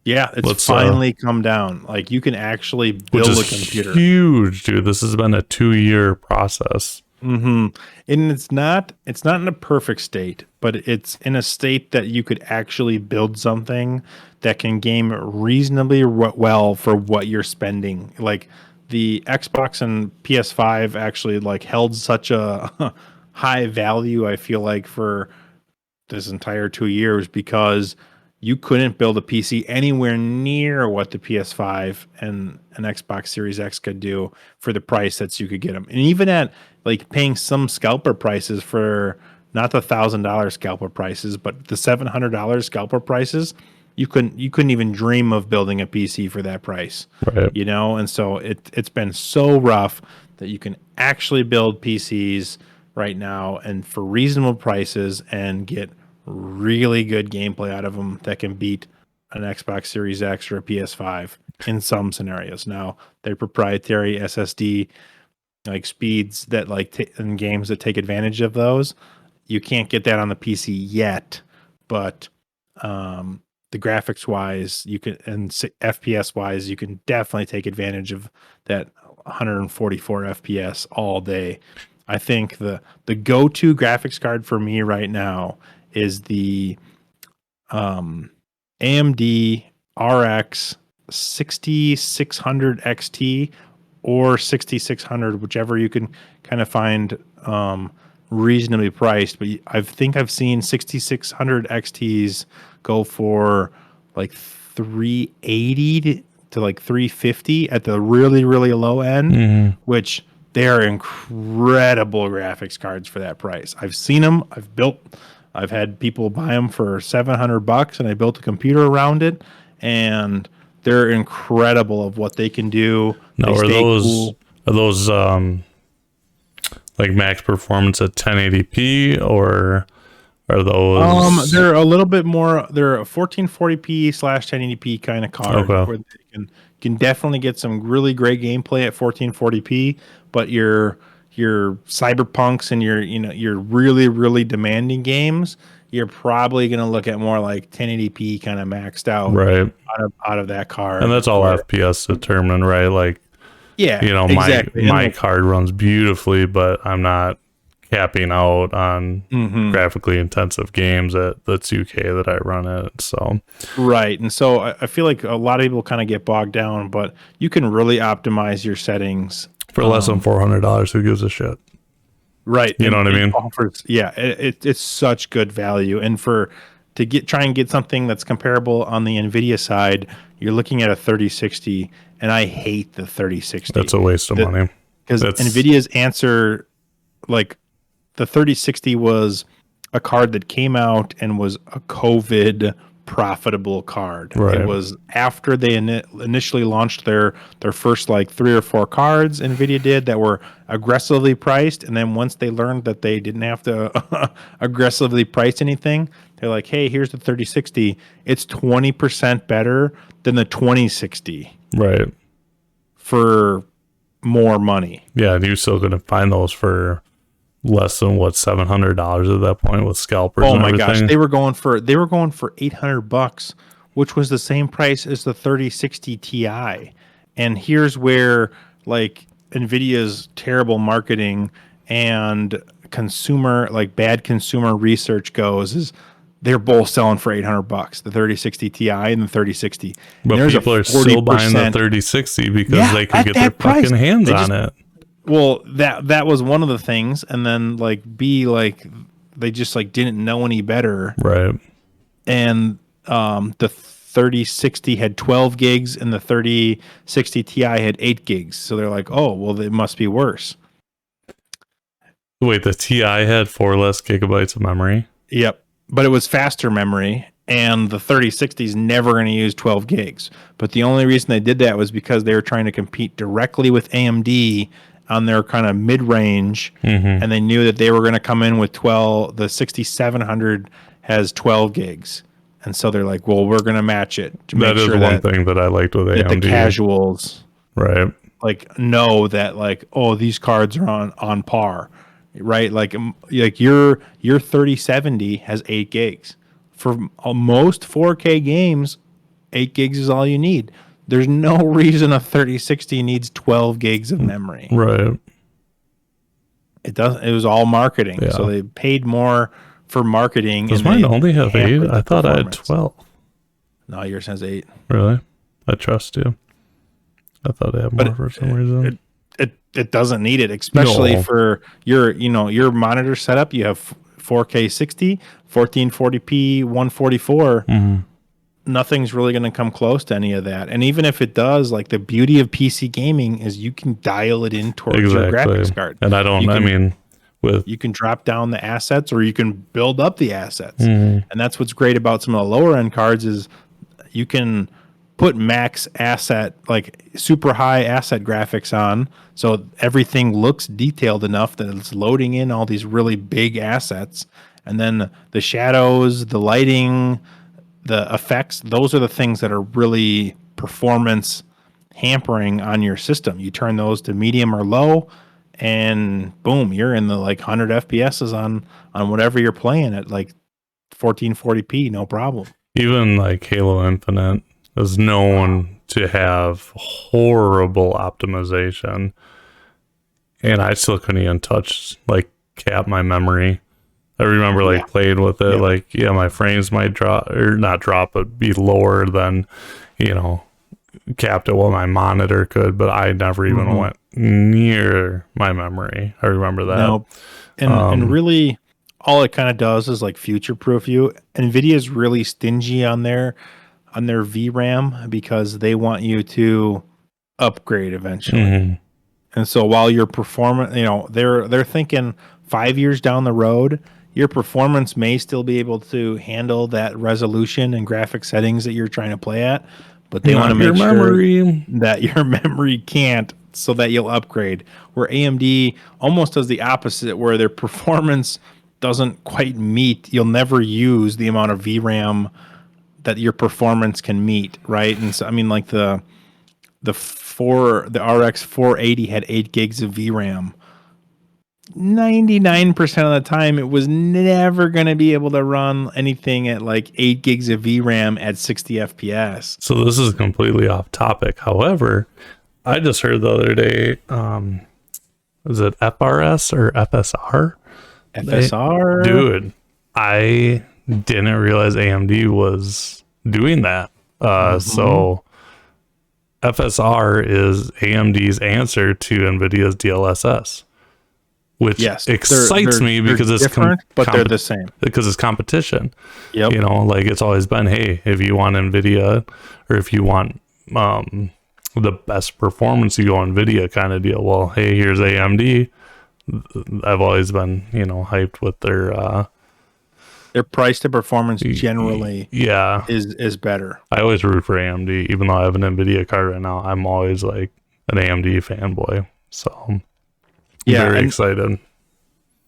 Yeah, it's finally come down. Like you can actually build a computer. Huge, dude. This has been a 2-year process. And it's not in a perfect state, but it's in a state that you could actually build something that can game reasonably well for what you're spending. Like the Xbox and PS5 actually like held such a high value, I feel like, for this entire 2 years, because you couldn't build a PC anywhere near what the PS5 and an Xbox Series X could do for the price that you could get them. And even at like paying some scalper prices for not the $1,000 scalper prices, but the $700 scalper prices, you couldn't even dream of building a PC for that price. Right. And so it's been so rough that you can actually build PCs right now and for reasonable prices and get really good gameplay out of them that can beat an Xbox Series X or a PS5 in some scenarios. Now, they're proprietary SSD like speeds that like in games that take advantage of those. You can't get that on the PC yet, but the graphics wise, you can, and FPS wise, you can definitely take advantage of that 144 FPS all day. I think the go-to graphics card for me right now is the AMD RX 6600 XT or 6600, whichever you can kind of find reasonably priced. But I think I've seen 6600 XTs go for like 380 to like 350 at the really, really low end, which they are incredible graphics cards for that price. I've seen them. I've had people buy them for $700, and I built a computer around it, and they're incredible of what they can do. Now, are those like max performance at 1080p, or are those? They're a little bit more. They're a 1440p/1080p kind of card, where they can definitely get some really great gameplay at 1440p, but your cyberpunks and your really, really demanding games, you're probably going to look at more like 1080p kind of maxed out, right, out of that card. And that's all FPS determined, right? Like, yeah, exactly. my card runs beautifully, but I'm not capping out on graphically intensive games at the 2K that I run it. So right. And so I feel like a lot of people kind of get bogged down, but you can really optimize your settings for less than $400. Who gives a shit? Right. You know what I mean? It's such good value. And try and get something that's comparable on the NVIDIA side, you're looking at a 3060, and I hate the 3060. That's a waste of money. Because NVIDIA's answer, like the 3060 was a card that came out and was a COVID profitable card. Right. It was after they initially launched their first like 3 or 4 cards Nvidia did that were aggressively priced, and then once they learned that they didn't have to aggressively price anything, they're like, hey, here's the 3060. It's 20% better than the 2060 Right. for more money. Yeah, and you're still going to find those for less than what, $700 at that point with scalpers. Oh and my everything. gosh, they were going for $800, which was the same price as the 3060 Ti. And here's where like Nvidia's terrible marketing and bad consumer research goes is they're both selling for $800, the 3060 Ti and the 3060. But There's people are still buying the 3060 because they can get their fucking hands on it. Well, that was one of the things, and then like they just like didn't know any better, right? And the 3060 had 12 gigs, and the 3060 Ti had 8 gigs. So they're like, oh, well, it must be worse. Wait, the Ti had 4 less gigabytes of memory. Yep, but it was faster memory, and the 3060 is never going to use 12 gigs. But the only reason they did that was because they were trying to compete directly with AMD on their kind of mid-range, and they knew that they were going to come in with 12. The 6700 has 12 gigs, and so they're like, well, we're going to match it to make sure one thing that I liked with AMD. The casuals, right, like know that like, oh, these cards are on par, right? Like your 3070 has 8 gigs. For most 4K games, 8 gigs is all you need. There's no reason a 3060 needs 12 gigs of memory. Right. It doesn't. It was all marketing. Yeah. So they paid more for marketing. Does mine only have 8? I thought I had 12. No, yours has 8. Really? I trust you. I thought I had more for some reason. It doesn't need it, especially for your monitor setup. You have 4K 60, 1440p, 144. Nothing's really going to come close to any of that. And even if it does, like the beauty of PC gaming is you can dial it in towards your graphics card. And you can drop down the assets or you can build up the assets. And that's what's great about some of the lower end cards is you can put max asset, like super high asset graphics on. So everything looks detailed enough that it's loading in all these really big assets. And then the shadows, the lighting, the effects, those are the things that are really performance hampering on your system. You turn those to medium or low, and boom, you're in the like 100 FPSs on whatever you're playing at like 1440p, no problem. Even like Halo Infinite is known to have horrible optimization, and I still couldn't even cap my memory. I remember playing with it, my frames might drop, or not drop, but be lower than, capped at what my monitor could, but I never even went near my memory. I remember that. No. And really all it kind of does is like future proof you. NVIDIA is really stingy on their VRAM because they want you to upgrade eventually. And so while your performance, they're thinking 5 years down the road, your performance may still be able to handle that resolution and graphic settings that you're trying to play at, but they want to make sure that your memory can't, so that you'll upgrade. Where AMD almost does the opposite, where their performance doesn't quite meet, you'll never use the amount of VRAM that your performance can meet, right? And so, I mean, like the RX 480 had 8 gigs of VRAM. 99% of the time, it was never going to be able to run anything at like 8 gigs of VRAM at 60 FPS. So this is completely off topic. However, I just heard the other day, is it FRS or FSR? FSR? Dude, I didn't realize AMD was doing that. So FSR is AMD's answer to NVIDIA's DLSS. Which excites me because it's different, but they're the same. Because it's competition. Yep. It's always been, hey, if you want NVIDIA or if you want the best performance, you go NVIDIA kind of deal. Well, hey, here's AMD. I've always been, hyped with their Their price to performance generally yeah, is better. I always root for AMD, even though I have an NVIDIA card right now. I'm always like an AMD fanboy, so I'm very excited.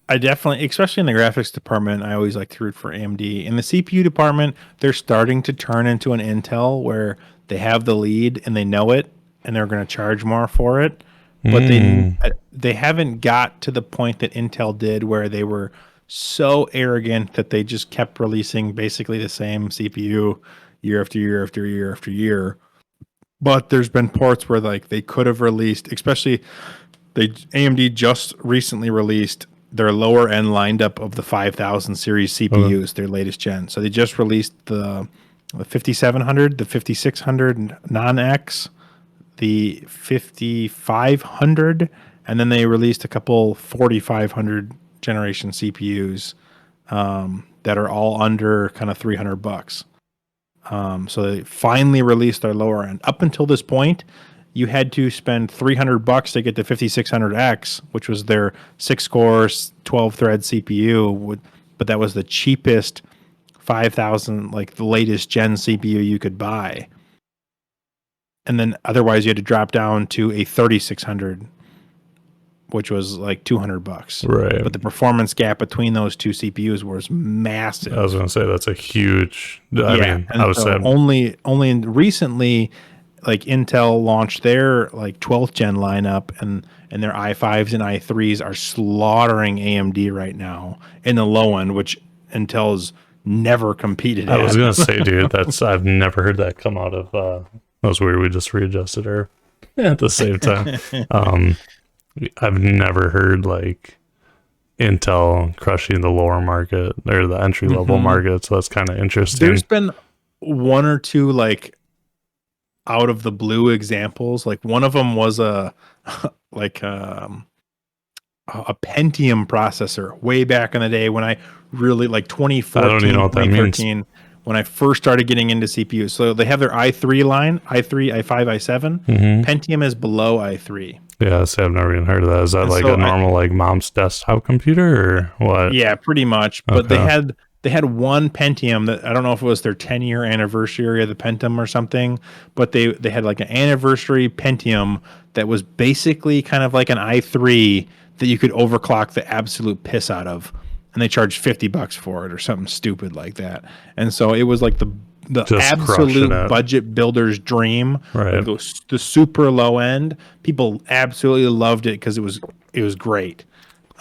I definitely, especially in the graphics department, I always like to root for AMD. In the CPU department, they're starting to turn into an Intel where they have the lead and they know it, and they're going to charge more for it. But they haven't got to the point that Intel did, where they were so arrogant that they just kept releasing basically the same CPU year after year after year after year. But there's been ports where like they could have released, especially AMD just recently released their lower end lineup of the 5000 series CPUs, their latest gen. So they just released the 5700, the 5600 non-X, the 5500, and then they released a couple 4500 generation CPUs that are all under kind of $300. So they finally released their lower end. Up until this point, you had to spend $300 to get the 5600X, which was their 6-core, 12-thread CPU, but that was the cheapest 5000, like the latest gen CPU you could buy. And then otherwise you had to drop down to a 3600, which was like $200. Right. But the performance gap between those two CPUs was massive. I was going to say that's a huge. I mean, I was saying only recently, like Intel launched their like 12th gen lineup, and their i5s and i3s are slaughtering AMD right now in the low end, which Intel's never competed. I was going to say, dude, I've never heard that come out of. That was weird. We just readjusted her at the same time. I've never heard like Intel crushing the lower market or the entry level market, so that's kind of interesting. There's been one or two like out of the blue examples. Like one of them was a Pentium processor way back in the day when I really like 2014, I don't even know what that 2013, means. when I first started getting into CPUs. So they have their i3 line, i3, i5, i7. Pentium is below i3. Yeah, see, I've never even heard of that. Is that like a normal like mom's desktop computer or what? Yeah, pretty much. But they had one Pentium that I don't know if it was their 10-year anniversary of the Pentium or something, but they had like an anniversary Pentium that was basically kind of like an i3 that you could overclock the absolute piss out of, and they charged $50 for it or something stupid like that. And so it was like the just absolute budget builder's dream, right? The super low end. People absolutely loved it because it was great.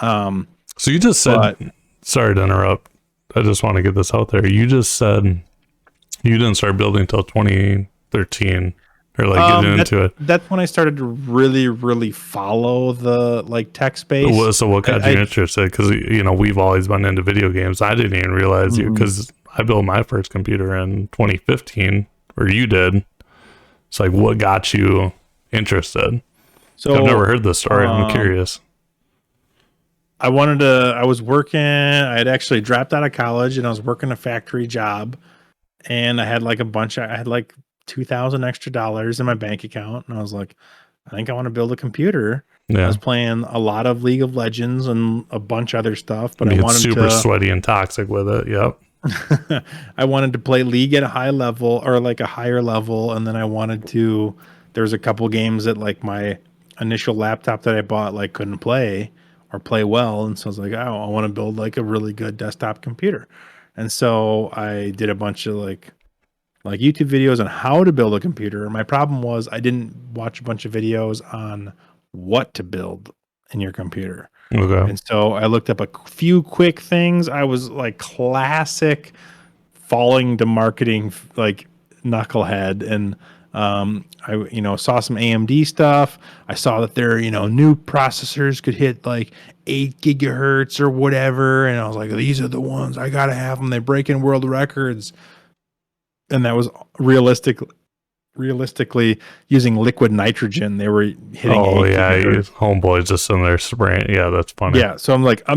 So you just said, sorry to interrupt, I just want to get this out there. You just said you didn't start building until 2013, or like getting into it. That's when I started to really, really follow the like tech space. So what got you interested? Because we've always been into video games. I didn't even realize you, because I built my first computer in 2015, or you did. It's like, what got you interested? So I've never heard this story. I'm curious. I was working, I had actually dropped out of college and I was working a factory job, and I had like I had like $2,000 extra dollars in my bank account. And I was like, I think I want to build a computer. Yeah. I was playing a lot of League of Legends and a bunch of other stuff, but I wanted super sweaty and toxic with it. Yep. I wanted to play League at a high level, or like a higher level. And then there's a couple games that like my initial laptop that I bought like couldn't play or play well. And so I was like, oh, I want to build like a really good desktop computer. And so I did a bunch of like YouTube videos on how to build a computer. My problem was I didn't watch a bunch of videos on what to build in your computer. Okay. And so I looked up a few quick things. I was like classic falling to marketing like knucklehead, and I saw some AMD stuff. I saw that their new processors could hit like 8 gigahertz or whatever, and I was like, these are the ones, I gotta have them. They're breaking world records. And that was realistically using liquid nitrogen. They were hitting. Oh yeah, homeboys just in there spraying. Yeah, that's funny. Yeah, so I'm like, I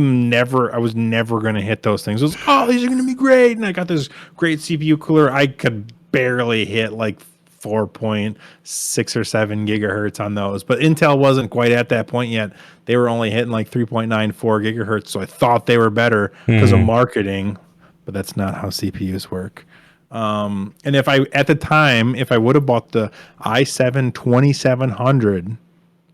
was never gonna hit those things. I was like, oh, these are gonna be great, and I got this great CPU cooler. I could barely hit like 4.6 or 7 gigahertz on those, but Intel wasn't quite at that point yet. They were only hitting like 3.94 gigahertz, so I thought they were better because of marketing. but that's not how CPUs work. And if I would have bought the i7 2700,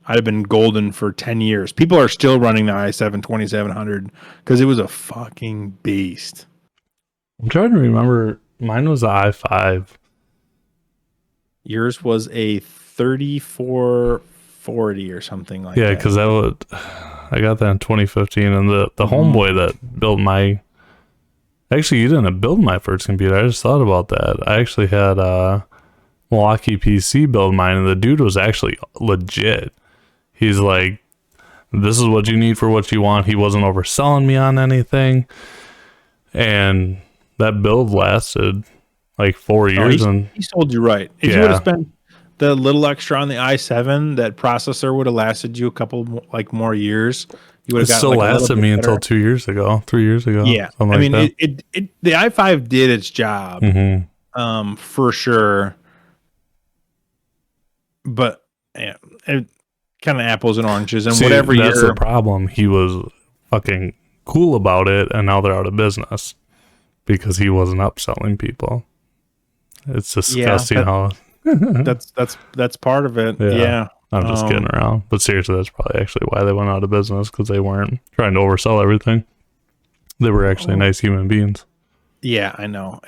I'd have been golden for 10 years. People are still running the i7 2700 because it was a fucking beast. I'm trying to remember. Mine was the i5. Yours was a 3440 or something like that. Yeah, because I got that in 2015, and the homeboy that built my. Actually, you didn't build my first computer. I just thought about that. I actually had a Milwaukee PC build mine, and the dude was actually legit. He's like, this is what you need for what you want. He wasn't overselling me on anything. And that build lasted like 4 years. And he sold you right. If you would have spent the little extra on the i7, that processor would have lasted you a couple more years. You would have got still lasted me until 3 years ago. Yeah, I mean, the i5 did its job, for sure. But yeah, kind of apples and oranges, and whatever. That's the problem. He was fucking cool about it, and now they're out of business because he wasn't upselling people. It's disgusting how that's part of it. Yeah. I'm just kidding around. But seriously, that's probably actually why they went out of business, because they weren't trying to oversell everything. They were actually nice human beings. Yeah, I know.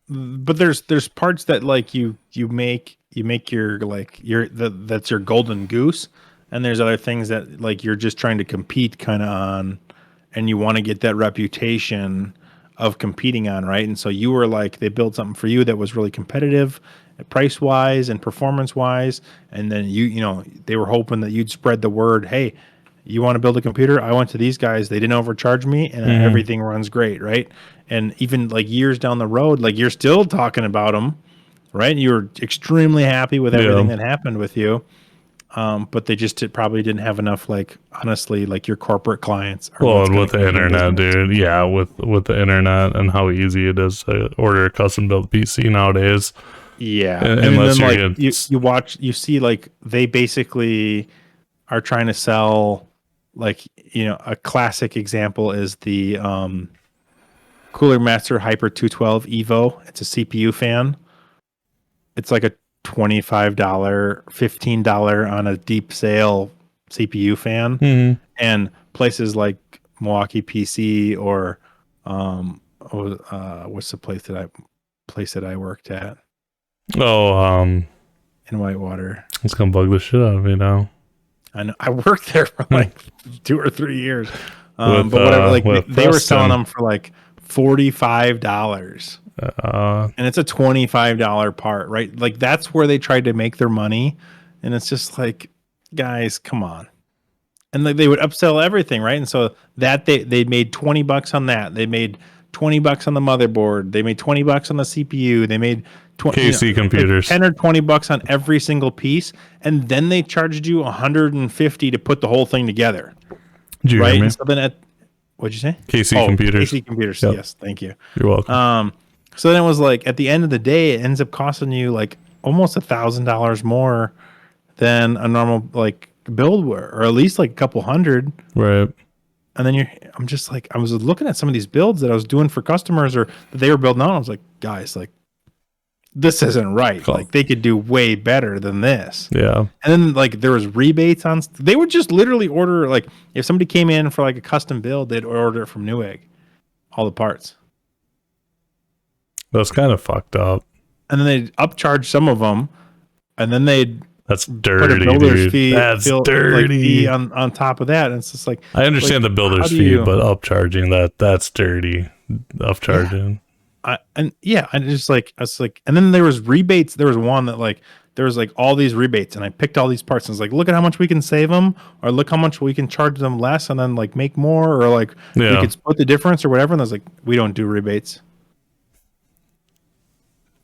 But there's parts that like you make your that's your golden goose, and there's other things that like you're just trying to compete kind of on, and you want to get that reputation of competing on, right? And so you were like, they built something for you that was really competitive, price wise and performance wise, and then you know they were hoping that you'd spread the word. Hey, you want to build a computer? I went to these guys. They didn't overcharge me, and everything runs great, right? And even like years down the road, like you're still talking about them, right? You were extremely happy with everything that happened with you, but they just probably didn't have enough, like honestly, like your corporate clients. Well, and with the internet, dude, yeah, with the internet and how easy it is to order a custom built PC nowadays. Yeah, and then like you see like they basically are trying to sell, like, you know, a classic example is the Cooler Master Hyper 212 Evo. It's a CPU fan. It's like a $25, $15 on a deep sale CPU fan, and places like Milwaukee PC or what's the place that I worked at? In Whitewater. It's gonna bug the shit out of me now. I know. I worked there for like 2 or 3 years. But whatever, like they were selling them for like $45. And it's a $25 part, right? Like that's where they tried to make their money. And it's just like, guys, come on. And like they would upsell everything, right? And so that they made $20 on that. They made $20 on the motherboard. They made $20 on the CPU. They made KC computers, like $10 or $20 on every single piece, and then they charged you $150 to put the whole thing together. Did you hear me? So then what'd you say? KC computers. KC computers. Yep. Yes, thank you. You're welcome. So then it was like at the end of the day, it ends up costing you like almost $1,000 more than a normal like build or at least like a couple hundred. Right. And then I'm just like, I was looking at some of these builds that I was doing for customers or that they were building on. I was like, guys, like, this isn't right. Cool. Like they could do way better than this. Yeah. And then like there was rebates on, they would just literally order, like if somebody came in for like a custom build, they'd order it from Newegg, all the parts. That's kind of fucked up. And then they'd upcharge some of them, and then they'd That's dirty, put a builder's dude. fee, That's dirty. like, fee on top of that. And it's just like, I understand like, the builder's fee, but upcharging that's dirty. Upcharging. And just like I was like, and then there was rebates. There was one that like there was like all these rebates, and I picked all these parts and was like, look at how much we can save them, or look how much we can charge them less, and then like make more, or like we could split the difference or whatever. And I was like, we don't do rebates.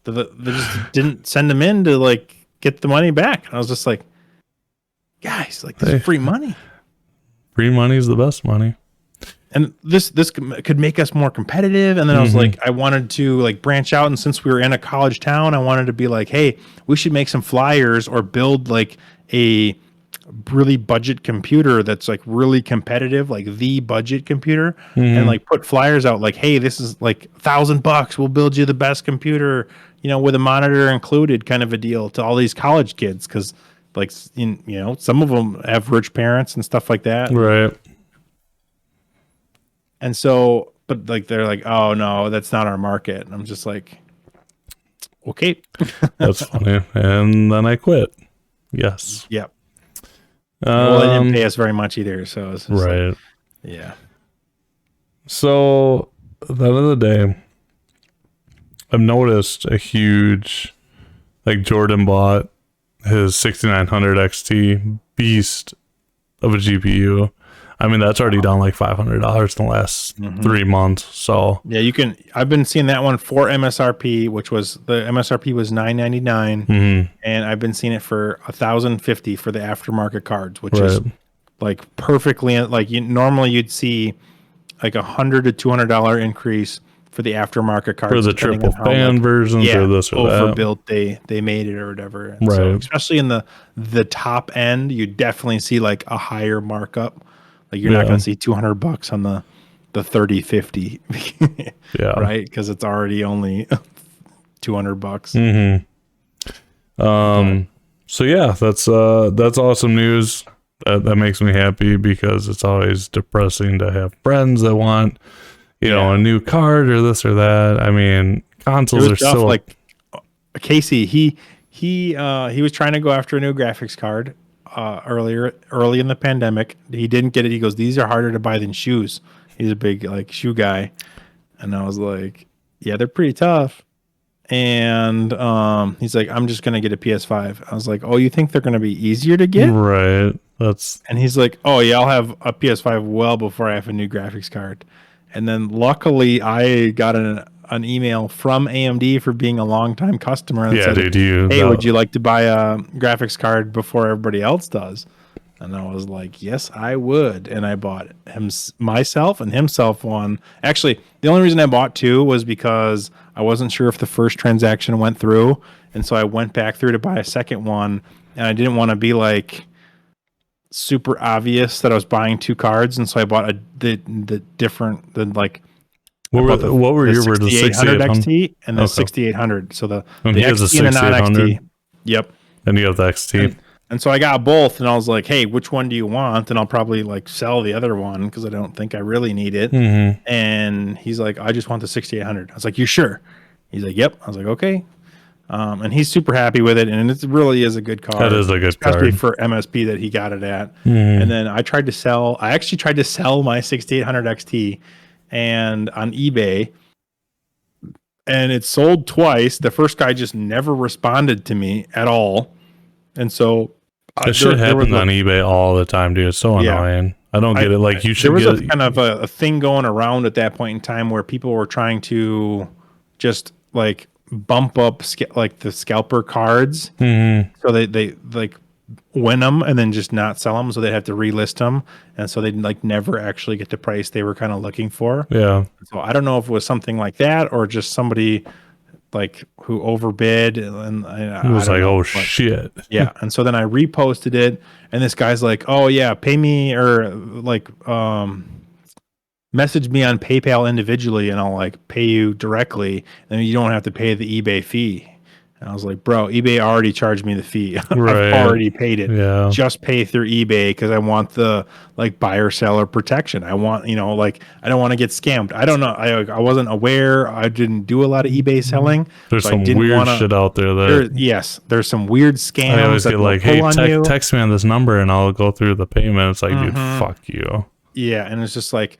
They just didn't send them in to like get the money back. And I was just like, guys, like this is free money. Free money is the best money. And this could make us more competitive. And then I was like, I wanted to like branch out. And since we were in a college town, I wanted to be like, hey, we should make some flyers or build like a really budget computer that's like really competitive, like the budget computer, and like put flyers out like, hey, this is like $1,000, we'll build you the best computer, with a monitor included, kind of a deal, to all these college kids, because like some of them have rich parents and stuff like that, Right. and so, but like they're like, oh no, that's not our market, and I'm just like, okay. That's funny. And then I quit. Yes. Yep. Well, they didn't pay us very much either, so it's just right. like, yeah. So at the end of the day, I've noticed a huge, like Jordan bought his 6900 XT beast of a GPU. I mean, that's already down like $500 in the last 3 months. So yeah, I've been seeing that one for MSRP, which was the MSRP was $999, and I've been seeing it for $1,050 for the aftermarket cards, which is like perfectly like normally you'd see like $100 to $200 increase for the aftermarket cards for the triple fan versions or this or that. Overbuilt they made it or whatever. And so, especially in the top end, you definitely see like a higher markup. Like you're not going to see $200 on the 3050, right? Because it's already only $200. So yeah, that's awesome news. That makes me happy, because it's always depressing to have friends that want, a new card or this or that. I mean, consoles are still like Casey. He was trying to go after a new graphics card. Early in the pandemic, he didn't get it. He goes, these are harder to buy than shoes. He's a big like shoe guy, and I was like, yeah, they're pretty tough. And he's like, I'm just gonna get a PS5. I was like, oh, you think they're gonna be easier to get? Right. And he's like, oh yeah, I'll have a PS5 well before I have a new graphics card. And then luckily, I got an email from AMD for being a longtime customer. That said, hey, would you like to buy a graphics card before everybody else does? And I was like, yes, I would. And I bought myself and himself one. Actually, the only reason I bought two was because I wasn't sure if the first transaction went through. And so I went back through to buy a second one. And I didn't want to be like super obvious that I was buying two cards. And so I bought the different, like, what were your 6800 XT and the 6800. So the XT and the non-XT. Yep. And you have the XT. And so I got both, and I was like, hey, which one do you want? And I'll probably like sell the other one because I don't think I really need it. And he's like, I just want the 6800. I was like, you sure? He's like, yep. I was like, okay. And he's super happy with it, and it really is a good card. That is a good card. Especially for MSP that he got it at. And then I actually tried to sell my 6800 XT and on eBay, and it sold twice. The first guy just never responded to me at all. And so that shit happens on eBay all the time, dude. It's so annoying. I don't get it. Like, you should. There was kind of a thing going around at that point in time where people were trying to just like bump up like the scalper cards, so they like win them and then just not sell them, so they'd have to relist them, and so they'd like never actually get the price they were kind of looking for. So I don't know if it was something like that or just somebody like who overbid, and it was like, oh shit. Yeah. And so then I reposted it, and this guy's like, oh yeah, pay me, or like message me on PayPal individually and I'll like pay you directly, and you don't have to pay the eBay fee. And I was like, bro, eBay already charged me the fee. I've already paid it. Just pay through eBay, because I want the like buyer seller protection. I want, like, I don't want to get scammed. I don't know. I wasn't aware. I didn't do a lot of eBay selling. There's some weird shit out there that there's some weird scams. I always get like, hey, text me on this number and I'll go through the payment. It's like, dude, fuck you. Yeah. And it's just like,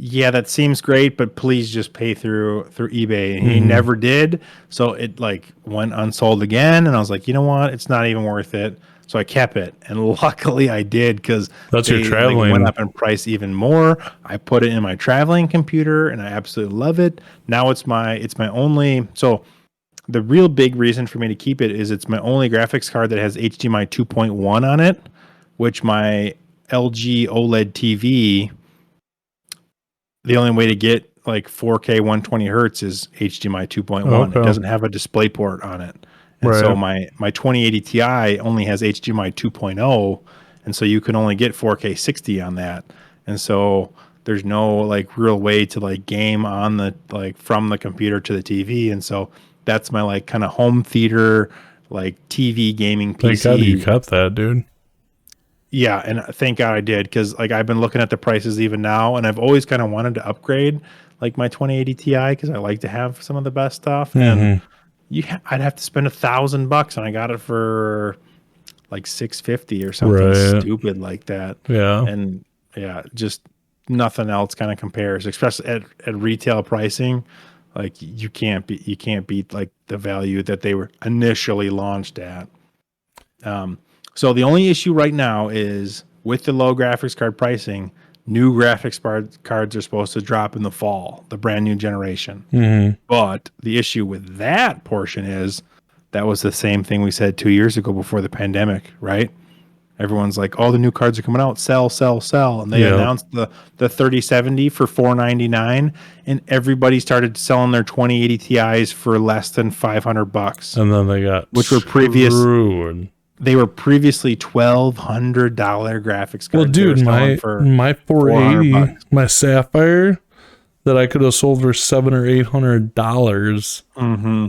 yeah, that seems great, but please just pay through eBay. And he never did. So it like went unsold again. And I was like, you know what? It's not even worth it. So I kept it. And luckily I did, because that's your traveling. Went up in price even more. I put it in my traveling computer and I absolutely love it. Now it's my only. So the real big reason for me to keep it is it's my only graphics card that has HDMI 2.1 on it, which my LG OLED TV, the only way to get like 4K 120 hertz is HDMI 2.1. It doesn't have a display port on it. And so my 2080 Ti only has HDMI 2.0. and so you can only get 4K 60 on that, and so there's no like real way to like game on the like from the computer to the TV, and so that's my like kind of home theater like TV gaming PC. Thank God you kept that, dude. Yeah, and thank God I did, because like I've been looking at the prices even now, and I've always kind of wanted to upgrade like my 2080 Ti because I like to have some of the best stuff, and I'd have to spend $1,000, and I got it for like 650 or something stupid like that. Yeah, and yeah, just nothing else kind of compares, especially at retail pricing. Like you can't beat like the value that they were initially launched at. So the only issue right now is with the low graphics card pricing, new graphics cards are supposed to drop in the fall, the brand new generation. But the issue with that portion is that was the same thing we said 2 years ago before the pandemic, right? Everyone's like, "Oh, the new cards are coming out, sell, sell, sell," and they announced the 3070 for $499, and everybody started selling their 2080 Ti's for less than $500. And then they got They were previously $1,200 graphics cards. Well, dude, my 480, my Sapphire that I could have sold for $700 or $800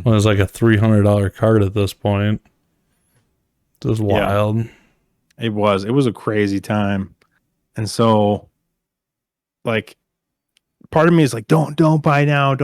was like a $300 card at this point. It was wild. Yeah, it was a crazy time, and so like part of me is like, don't buy now,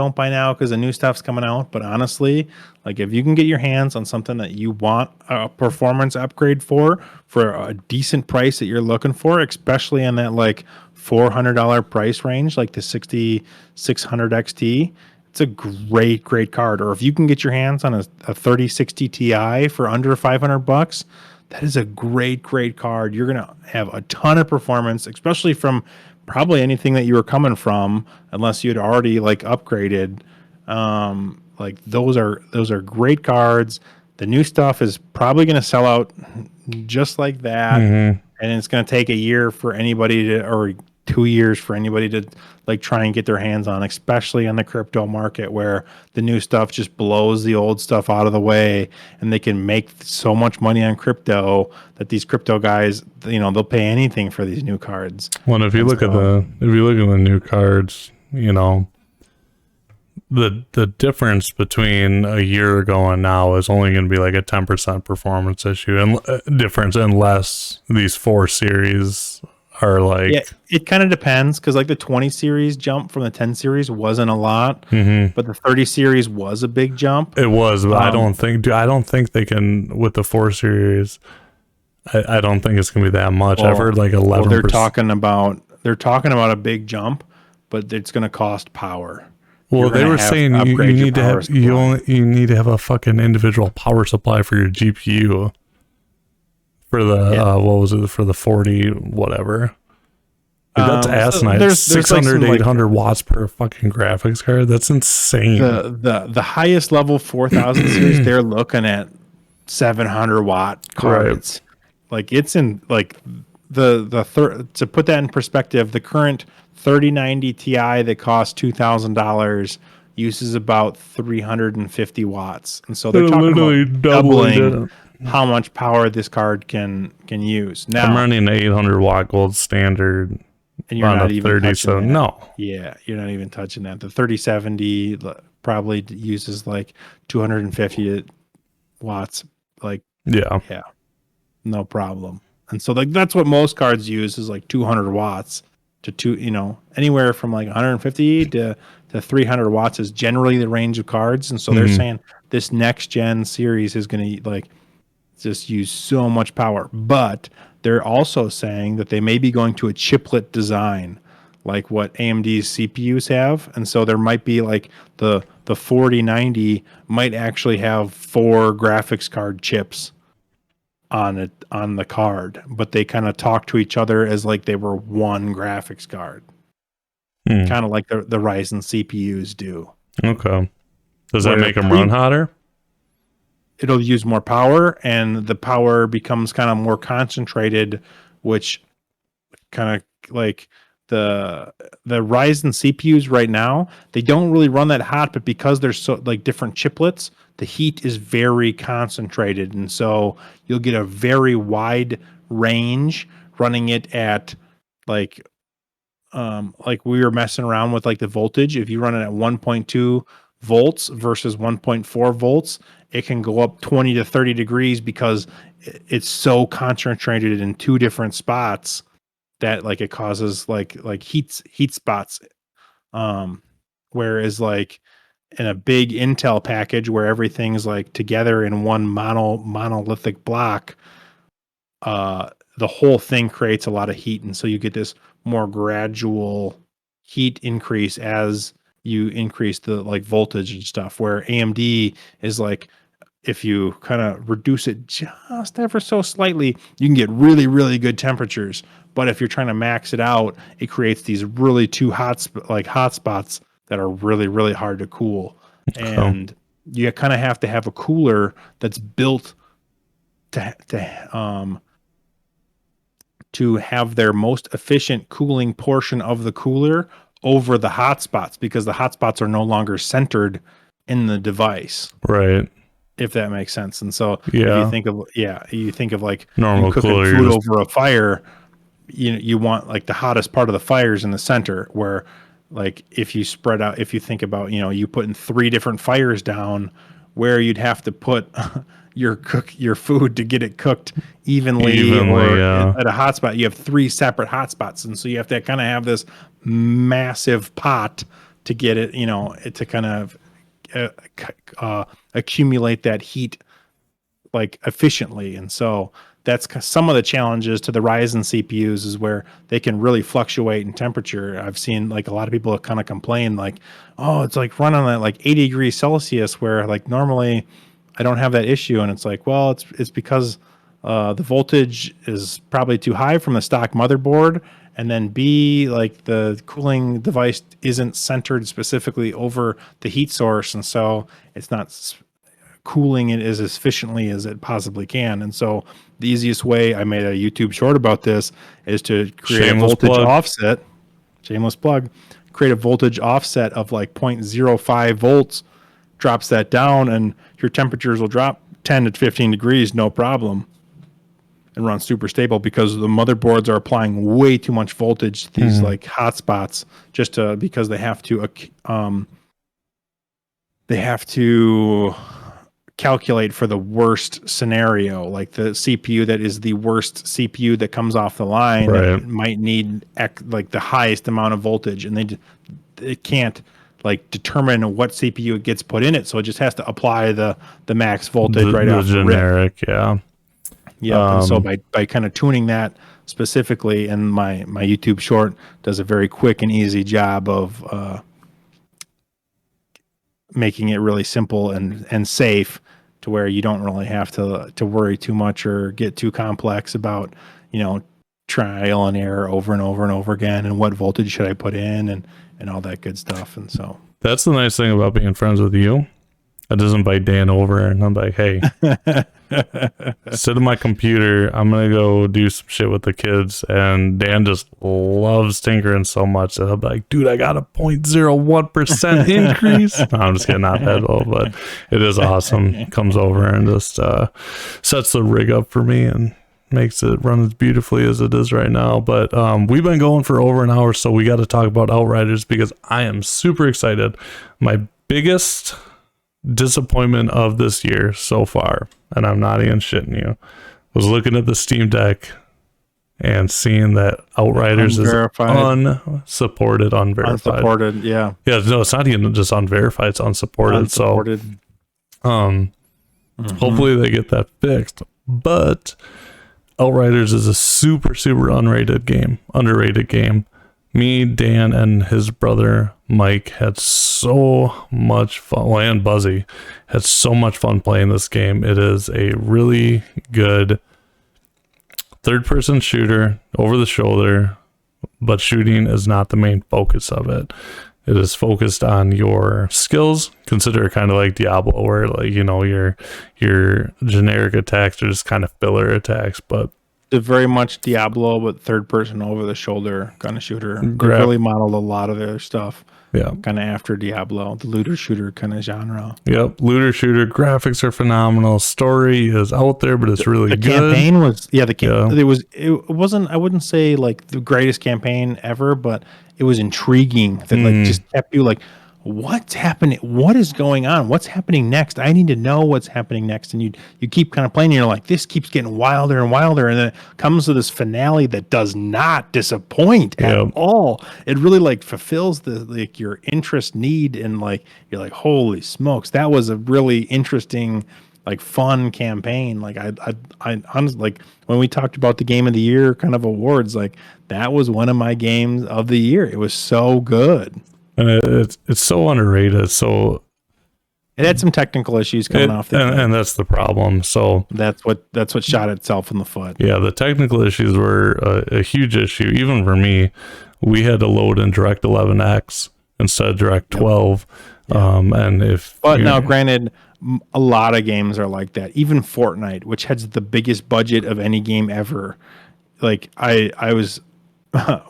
because the new stuff's coming out. But honestly, like if you can get your hands on something that you want a performance upgrade for a decent price that you're looking for, especially in that like $400 price range, like the 6600 XT, it's a great card. Or if you can get your hands on a 3060 Ti for under $500, that is a great card. You're gonna have a ton of performance, especially from probably anything that you were coming from, unless you'd already like upgraded. Like those are great cards. The new stuff is probably going to sell out just like that, and it's going to take a year for anybody to, or 2 years for anybody to like try and get their hands on, especially on the crypto market where the new stuff just blows the old stuff out of the way, and they can make so much money on crypto that these crypto guys, you know, they'll pay anything for these new cards. Well, if you look at the new cards, you know, the difference between a year ago and now is only going to be like a 10% performance issue and difference, unless these 4 series are like, yeah, it kind of depends, because like the 20 series jump from the 10 series wasn't a lot, but the 30 series was a big jump. It was, but I don't think they can with the 4 series. I don't think it's gonna be that much. I've heard like 11%. Well, they're talking about a big jump, but it's gonna cost power. Well, they were saying you need to have a fucking individual power supply for your GPU. For the what was it, for the 40 whatever. Dude, that's asinine. There's 600 like 800 watts per fucking graphics card. That's insane. The highest level 4000 series, they're looking at 700 watt cards. Right. Like it's in like to put that in perspective, the current 3090 Ti that costs $2,000 uses about 350 watts, and so they're talking about doubling how much power this card can use. Now I'm running an 800 watt gold standard, and you're not even 30, so that. No. Yeah, you're not even touching that. The 3070 probably uses like 250 watts. Like yeah, no problem. And so like that's what most cards use, is like 200 watts to anywhere from like 150 to 300 watts is generally the range of cards. And so they're saying this next gen series is going to like just use so much power, but they're also saying that they may be going to a chiplet design like what AMD's CPUs have. And so there might be like the 4090 might actually have 4 graphics card chips on the card, but they kind of talk to each other as like they were one graphics card, kind of like the Ryzen CPUs do. Okay. Does that make them run hotter? It'll use more power, and the power becomes kind of more concentrated, which kind of like the Ryzen CPUs right now, they don't really run that hot, but because they're so like different chiplets, the heat is very concentrated, and so you'll get a very wide range running it at like we were messing around with like the voltage. If you run it at 1.2 volts versus 1.4 volts, it can go up 20 to 30 degrees because it's so concentrated in two different spots that like it causes like heat spots. Whereas like in a big Intel package where everything's like together in one monolithic block, the whole thing creates a lot of heat, and so you get this more gradual heat increase as you increase the like voltage and stuff. Where AMD is like, if you kind of reduce it just ever so slightly, you can get really, really good temperatures. But if you're trying to max it out, it creates these really two hot spots that are really, really hard to cool. And you kind of have to have a cooler that's built to have their most efficient cooling portion of the cooler over the hotspots, because the hotspots are no longer centered in the device. Right. If that makes sense. And so if Yeah. you think of like Normal you cooking cooler, food over a fire, you want like the hottest part of the fires in the center, where like if you spread out, if you think about, you putting 3 different fires down, where you'd have to put your food to get it cooked evenly or at a hotspot, you have 3 separate hotspots. And so you have to kind of have this massive pot to get it, to kind of accumulate that heat like efficiently. And so that's some of the challenges to the Ryzen CPUs, is where they can really fluctuate in temperature. I've seen like a lot of people kind of complain like, oh, it's like running at like 80 degrees Celsius, where like normally I don't have that issue. And it's like, well, it's because the voltage is probably too high from the stock motherboard. And then B, like the cooling device isn't centered specifically over the heat source. And so it's not cooling it as efficiently as it possibly can. And so the easiest way, I made a YouTube short about this, is to create a voltage offset. Shameless plug. Create a voltage offset of like 0.05 volts, drops that down, and your temperatures will drop 10 to 15 degrees, no problem, and run super stable, because the motherboards are applying way too much voltage to these like hotspots because they have to calculate for the worst scenario. Like the CPU that is the worst CPU that comes off the line, right, might need like the highest amount of voltage, and it can't like determine what CPU it gets put in it, so it just has to apply the max voltage right off the generic rip. Yeah. And so by kind of tuning that specifically, and my YouTube short does a very quick and easy job of making it really simple and safe, to where you don't really have to worry too much or get too complex about, trial and error over and over and over again, and what voltage should I put in, and all that good stuff. And so that's the nice thing about being friends with you. I just invite Dan over, and I'm like, hey, sit at my computer. I'm going to go do some shit with the kids. And Dan just loves tinkering so much that I'm like, dude, I got a 0.01% increase. No, I'm just kidding, not that low, but it is awesome. Comes over and just sets the rig up for me and makes it run as beautifully as it is right now. But we've been going for over an hour, so we got to talk about Outriders, because I am super excited. My biggest disappointment of this year so far, and I'm not even shitting you, was looking at the Steam Deck and seeing that Outriders unverified. Is unverified. Yeah, no, it's not even just unverified, it's unsupported. So hopefully they get that fixed. But Outriders is a super underrated game. Me, Dan, and his brother Mike had so much fun. Well, and Buzzy had so much fun playing this game. It is a really good third-person shooter, over the shoulder, but shooting is not the main focus of it. It is focused on your skills. Consider it kind of like Diablo, where like your generic attacks are just kind of filler attacks, but very much Diablo, but third person over the shoulder kind of shooter. They really modeled a lot of their stuff Yeah. kind of after Diablo, the looter shooter kind of genre. Yep. Looter shooter graphics are phenomenal. Story is out there, but it's really The good. campaign was it wasn't, I wouldn't say like the greatest campaign ever, but it was intriguing that like just kept you like, what's happening? What is going on? What's happening next? I need to know what's happening next. And you keep kind of playing, and you're like, this keeps getting wilder and wilder. And then it comes to this finale that does not disappoint at all. It really like fulfills the like your interest need, and like you're like, holy smokes, that was a really interesting, like fun campaign. Like I honestly, like when we talked about the game of the year kind of awards, like that was one of my games of the year. It was so good. And it's so underrated. So it had some technical issues coming off the and that's the problem. So that's what shot itself in the foot. Yeah, the technical issues were a huge issue. Even for me, we had to load in Direct 11X instead of Direct 12. Now, granted, a lot of games are like that. Even Fortnite, which has the biggest budget of any game ever. Like I was,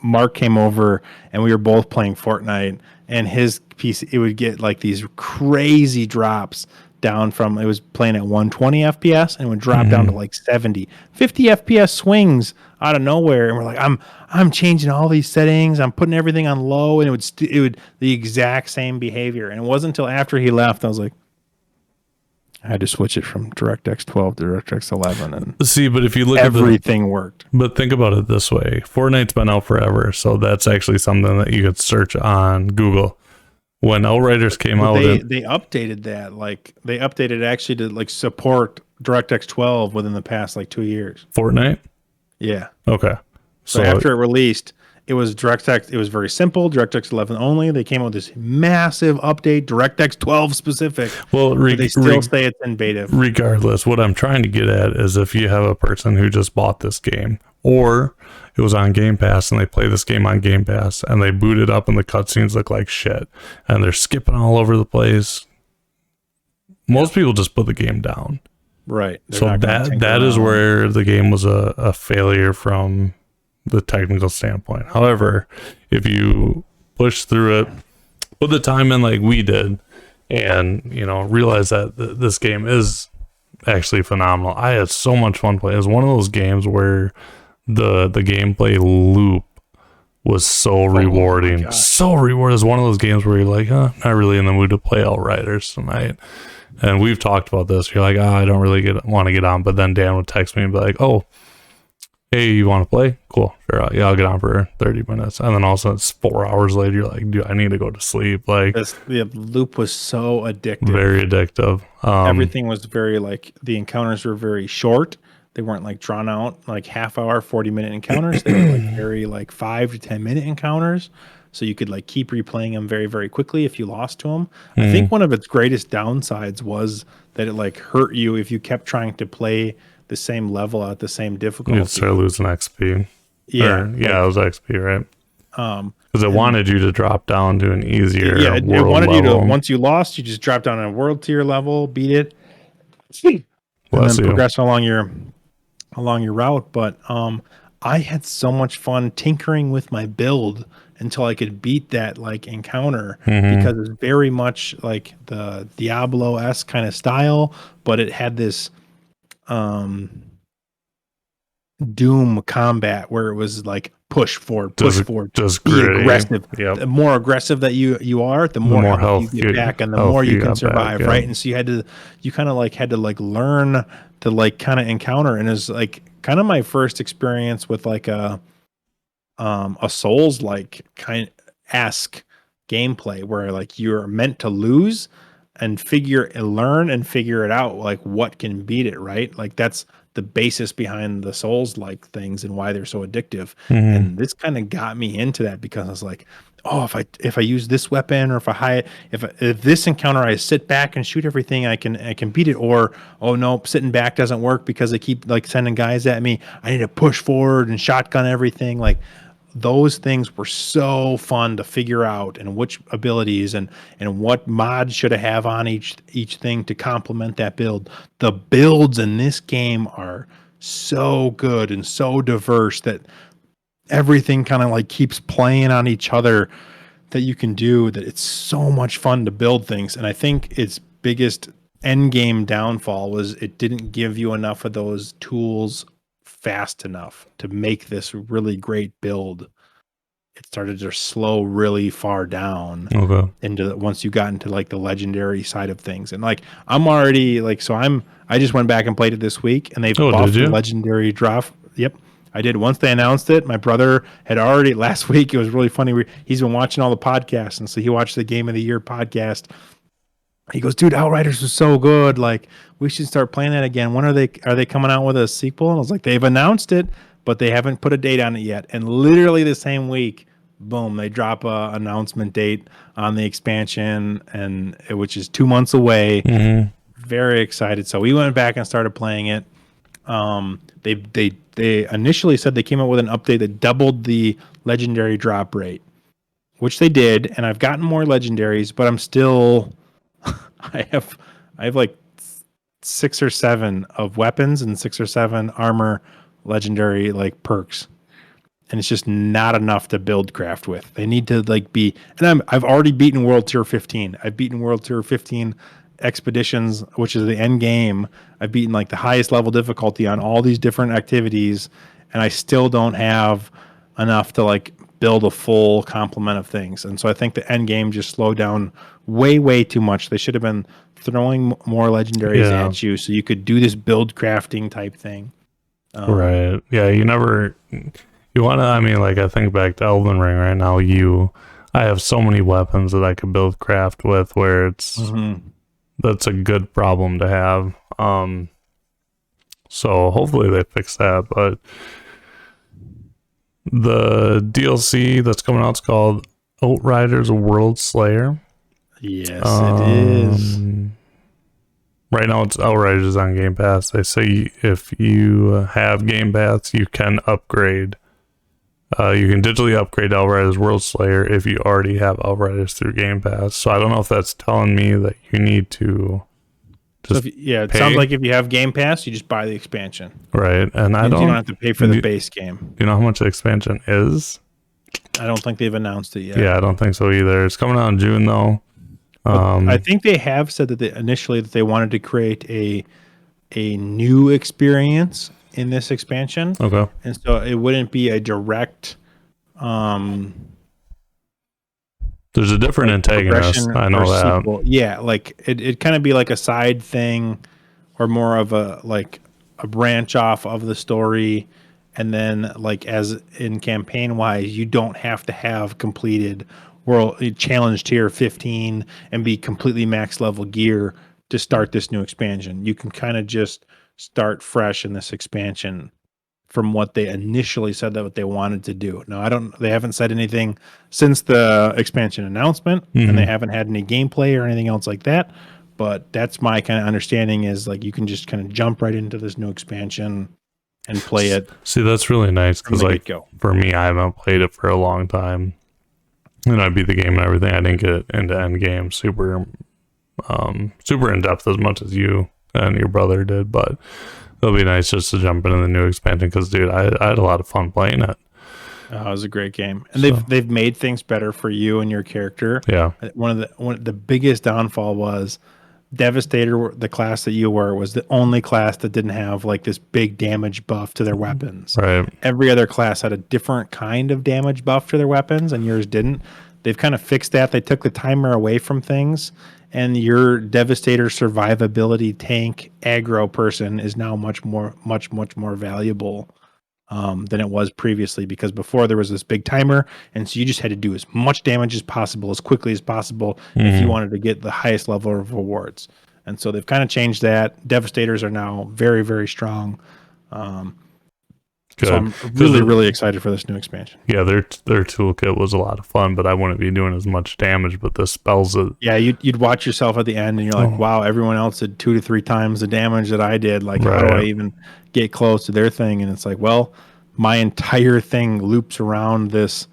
Mark came over and we were both playing Fortnite, and his piece, it would get like these crazy drops down from, it was playing at 120 FPS and would drop down to like 70, 50 FPS swings out of nowhere. And we're like, I'm changing all these settings. I'm putting everything on low, and it would the exact same behavior. And it wasn't until after he left, I was like, I had to switch it from DirectX 12 to DirectX 11, and see, but if you look everything worked. But think about it this way: Fortnite's been out forever, so that's actually something that you could search on Google. When Outriders came out, they updated that. Like they updated actually to like support DirectX 12 within the past like 2 years. Fortnite. Yeah. Okay. So after it released, it was DirectX. It was very simple, DirectX 11 only. They came out with this massive update, DirectX 12 specific. Well, they still say it's in beta. Regardless, what I'm trying to get at is if you have a person who just bought this game, or it was on Game Pass and they play this game on Game Pass and they boot it up and the cutscenes look like shit and they're skipping all over the place, most people just put the game down. Right. So that is where the game was a failure from the technical standpoint. However, if you push through it, put the time in like we did, and realize that this game is actually phenomenal. I had so much fun playing. It was one of those games where the gameplay loop was so rewarding. So rewarding. It's one of those games where you're like, not really in the mood to play Outriders tonight. And we've talked about this. You're like, I don't really want to get on. But then Dan would text me and be like, oh, hey, you want to play? Cool. Sure. Yeah, I'll get on for 30 minutes. And then all of a sudden it's 4 hours later. You're like, dude, I need to go to sleep. Like, the loop was so addictive. Very addictive. Everything was very like, the encounters were very short. They weren't like drawn out like half hour, 40-minute encounters. They were like very like 5 to 10 minute encounters. So you could like keep replaying them very, very quickly if you lost to them. I think one of its greatest downsides was that it like hurt you if you kept trying to play the same level at the same difficulty. You'd start losing XP. Yeah. It was XP, right? Because it wanted you to drop down to an easier it wanted level. You to, once you lost, you just drop down on a world tier level, beat it, and then progress along your route. But I had so much fun tinkering with my build until I could beat that like encounter, because it's very much like the Diablo-esque kind of style, but it had this Doom combat where it was like push forward, just be aggressive. Yep. The more aggressive that you are, the more health you get back, and the more you can survive, right? And so you kind of had to like learn to like kind of encounter, and it's like kind of my first experience with like a Souls like kind esque gameplay where like you're meant to lose and learn and figure it out, like what can beat it, right? Like that's the basis behind the Souls like things and why they're so addictive. And this kind of got me into that, because I was like, oh, if I use this weapon, or if this encounter I sit back and shoot everything, I can beat it. Or, oh no, sitting back doesn't work because they keep like sending guys at me. I need to push forward and shotgun everything. Like those things were so fun to figure out, and which abilities and what mods should I have on each thing to complement that build. The builds in this game are so good and so diverse that everything kind of like keeps playing on each other that you can do that it's so much fun to build things. And I think its biggest end game downfall was it didn't give you enough of those tools fast enough to make this really great build. It started to slow really far down into once you got into like the legendary side of things. And like I'm already like I just went back and played it this week, and they buffed the legendary drop. Yep, I did. Once they announced it, my brother had already last week. It was really funny. He's been watching all the podcasts, and so he watched the Game of the Year podcast. He goes, dude, Outriders was so good. Like, we should start playing that again. When are they coming out with a sequel? And I was like, they've announced it, but they haven't put a date on it yet. And literally the same week, boom, they drop a announcement date on the expansion, and which is 2 months away. Mm-hmm. Very excited. So we went back and started playing it. They initially said they came out with an update that doubled the legendary drop rate, which they did. And I've gotten more legendaries, but I'm still... I have like 6 or 7 of weapons and 6 or 7 armor legendary like perks, and it's just not enough to build craft with. They need to like be, and I've already beaten World Tier 15. I've beaten World Tier 15 expeditions, which is the end game. I've beaten like the highest level difficulty on all these different activities, and I still don't have enough to like build a full complement of things. And so I think the end game just slowed down way too much. They should have been throwing more legendaries at you so you could do this build crafting type thing. Right. Yeah, you want to, I mean, like I think back to Elden Ring right now, I have so many weapons that I could build craft with where it's, that's a good problem to have. So hopefully they fix that, but the DLC that's coming out is called Outriders Worldslayer. Yes, it is. Right now, it's Outriders on Game Pass. They say if you have Game Pass, you can upgrade. You can digitally upgrade Outriders Worldslayer if you already have Outriders through Game Pass. So I don't know if that's telling me that you need to just it sounds like if you have Game Pass, you just buy the expansion. Right, and you don't have to pay for the base game. Do you know how much the expansion is? I don't think they've announced it yet. Yeah, I don't think so either. It's coming out in June, though. I think they have said that initially that they wanted to create a new experience in this expansion. Okay. And so it wouldn't be a direct there's a different antagonist. I know that. Sequel. Yeah, like it'd kind of be like a side thing or more of a branch off of the story. And then like as in campaign wise, you don't have to have completed World Challenge Tier 15 and be completely max level gear to start this new expansion. You can kind of just start fresh in this expansion from what they initially said that what they wanted to do. Now they haven't said anything since the expansion announcement, and they haven't had any gameplay or anything else like that. But that's my kind of understanding is like you can just kind of jump right into this new expansion and play it. See, that's really nice because like for me, I haven't played it for a long time. And I beat the game and everything. I didn't get into end game super in depth as much as you and your brother did, but it'll be nice just to jump into the new expansion because, dude, I had a lot of fun playing it. Oh, it was a great game, and they've made things better for you and your character. Yeah, one of the biggest downfall was Devastator. The class that you were was the only class that didn't have like this big damage buff to their weapons. Right. Every other class had a different kind of damage buff to their weapons, and yours didn't. They've kind of fixed that. They took the timer away from things, and your Devastator survivability tank aggro person is now much more valuable than it was previously, because before there was this big timer, and so you just had to do as much damage as possible as quickly as possible if you wanted to get the highest level of rewards. And so they've kind of changed that. Devastators are now very, very strong. Good. So I'm really excited for this new expansion. Yeah, their toolkit was a lot of fun, but I wouldn't be doing as much damage. But the spells it. Yeah, you'd watch yourself at the end, and you're like, wow, everyone else did 2 to 3 times the damage that I did. Like, how do I even get close to their thing? And it's like, well, my entire thing loops around this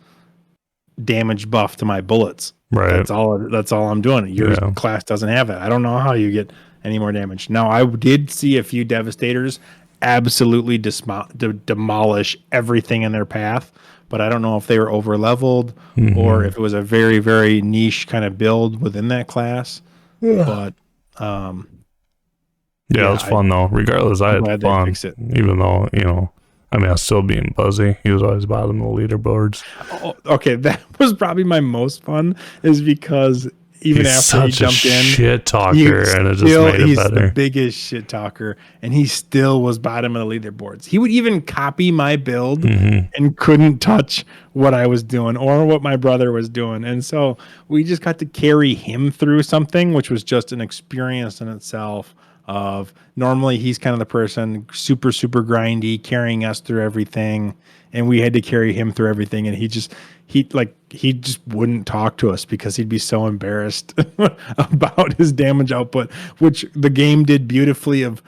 damage buff to my bullets. Right. That's all I'm doing. Your class doesn't have that. I don't know how you get any more damage. Now, I did see a few Devastators absolutely demolish everything in their path. But I don't know if they were over leveled or if it was a very, very niche kind of build within that class. Yeah. But yeah, it was fun though. Regardless, I had fun. Even though, I mean, I was still being buzzy. He was always bottom of the leaderboards. Oh, okay, that was probably my most fun, is because even after he jumped in, shit talker, and it just made it he's better. The biggest shit talker, and he still was bottom of the leaderboards. He would even copy my build and couldn't touch what I was doing or what my brother was doing, and so we just got to carry him through something, which was just an experience in itself. Of normally he's kind of the person super grindy, carrying us through everything, and we had to carry him through everything, and he just wouldn't talk to us because he'd be so embarrassed about his damage output, which the game did beautifully of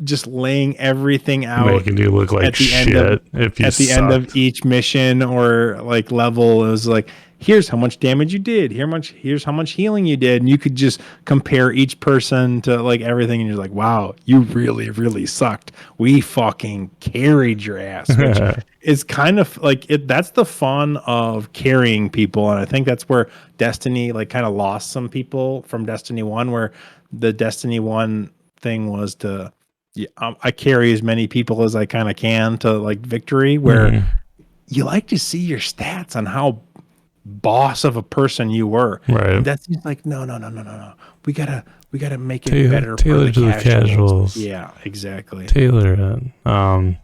just laying everything out, making you look like shit at the end of each mission or like level. It was like, here's how much damage you did, here's how much healing you did, and you could just compare each person to like everything, and you're like, wow, you really sucked. We fucking carried your ass, which is kind of like it. That's the fun of carrying people, and I think that's where Destiny like kind of lost some people from Destiny 1, where the Destiny 1 thing was to I carry as many people as I kind of can to like victory, where you like to see your stats on how boss of a person you were. Right. And that's like, no. We gotta make it better for the casuals. Yeah, exactly. Tailor it. All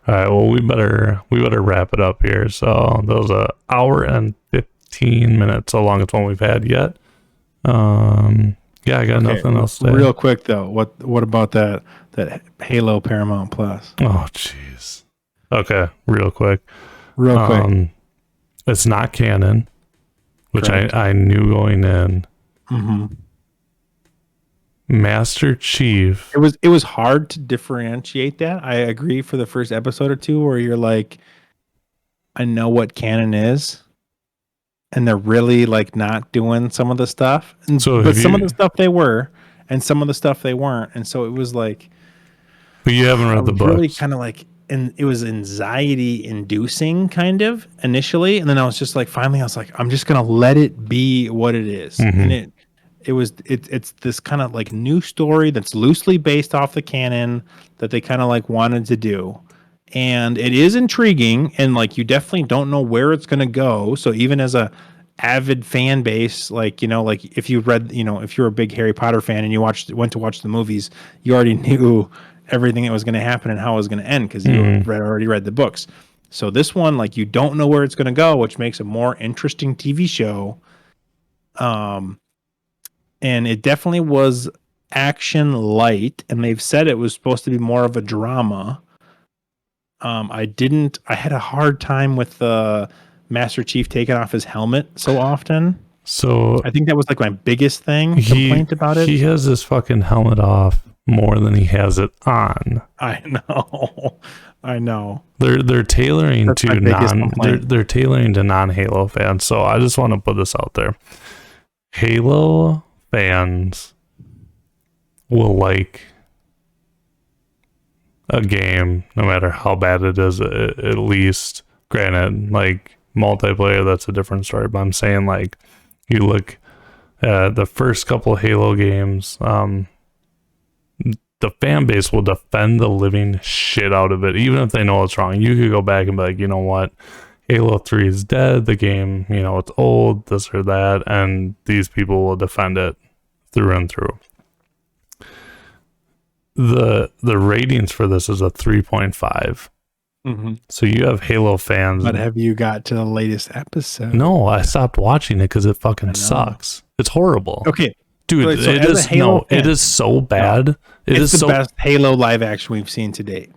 right. Well, we better wrap it up here. So that was an hour and 15 minutes, the longest one we've had yet. Yeah, I got nothing else to say. Real quick though, what about that Halo Paramount Plus? Oh, jeez. Okay, real quick. It's not canon, which I knew going in. Master Chief. It was hard to differentiate that. I agree for the first episode or two where you're like, I know what canon is, and they're really like not doing some of the stuff. But some of the stuff they were, and some of the stuff they weren't. And so it was like, but you haven't read the book. Really kind of like, and it was anxiety inducing kind of initially. And then I was just like, finally I was like, I'm just going to let it be what it is. And it's this kind of like new story that's loosely based off the canon that they kind of like wanted to do. And it is intriguing, and like you definitely don't know where it's going to go. So even as a avid fan base, like, like if you read, if you're a big Harry Potter fan and you went to watch the movies, you already knew everything that was going to happen and how it was going to end because you already read the books. So this one, like, you don't know where it's going to go, which makes a more interesting TV show. And it definitely was action light, and they've said it was supposed to be more of a drama. I had a hard time with Master Chief taking off his helmet so often. So I think that was like my biggest complaint about it. He has his fucking helmet off more than he has it on. I know. They're tailoring they're tailoring to non-Halo fans. So I just want to put this out there. Halo fans will like a game no matter how bad it is, at least. Granted, like multiplayer, that's a different story, but I'm saying, like, you look at the first couple of Halo games, the fan base will defend the living shit out of it, even if they know it's wrong. You could go back and be like, you know what, Halo 3 is dead, the game, it's old, this or that, and these people will defend it through and through. The ratings for this is a 3.5. So you have Halo fans. But have you got to the latest episode? No, I stopped watching it because it fucking sucks. It's horrible. Okay. Dude, so it is so bad. It's the best Halo live action we've seen to date.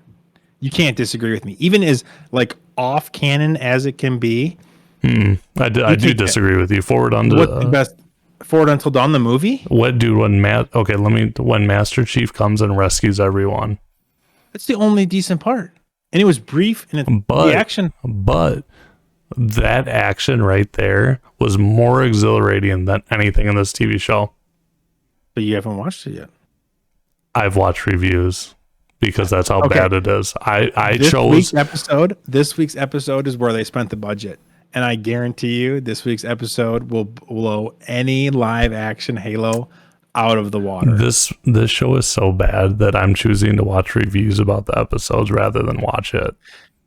You can't disagree with me. Even as like off canon as it can be. I do disagree with you. Forward Until Dawn, the movie? What, dude? When Master Chief comes and rescues everyone. That's the only decent part. And it was brief, and the action. But that action right there was more exhilarating than anything in this TV show. But you haven't watched it yet. I've watched reviews. because that's how bad it is. I this chose this week's episode is where they spent the budget. And I guarantee you this week's episode will blow any live action Halo out of the water. This show is so bad that I'm choosing to watch reviews about the episodes rather than watch it.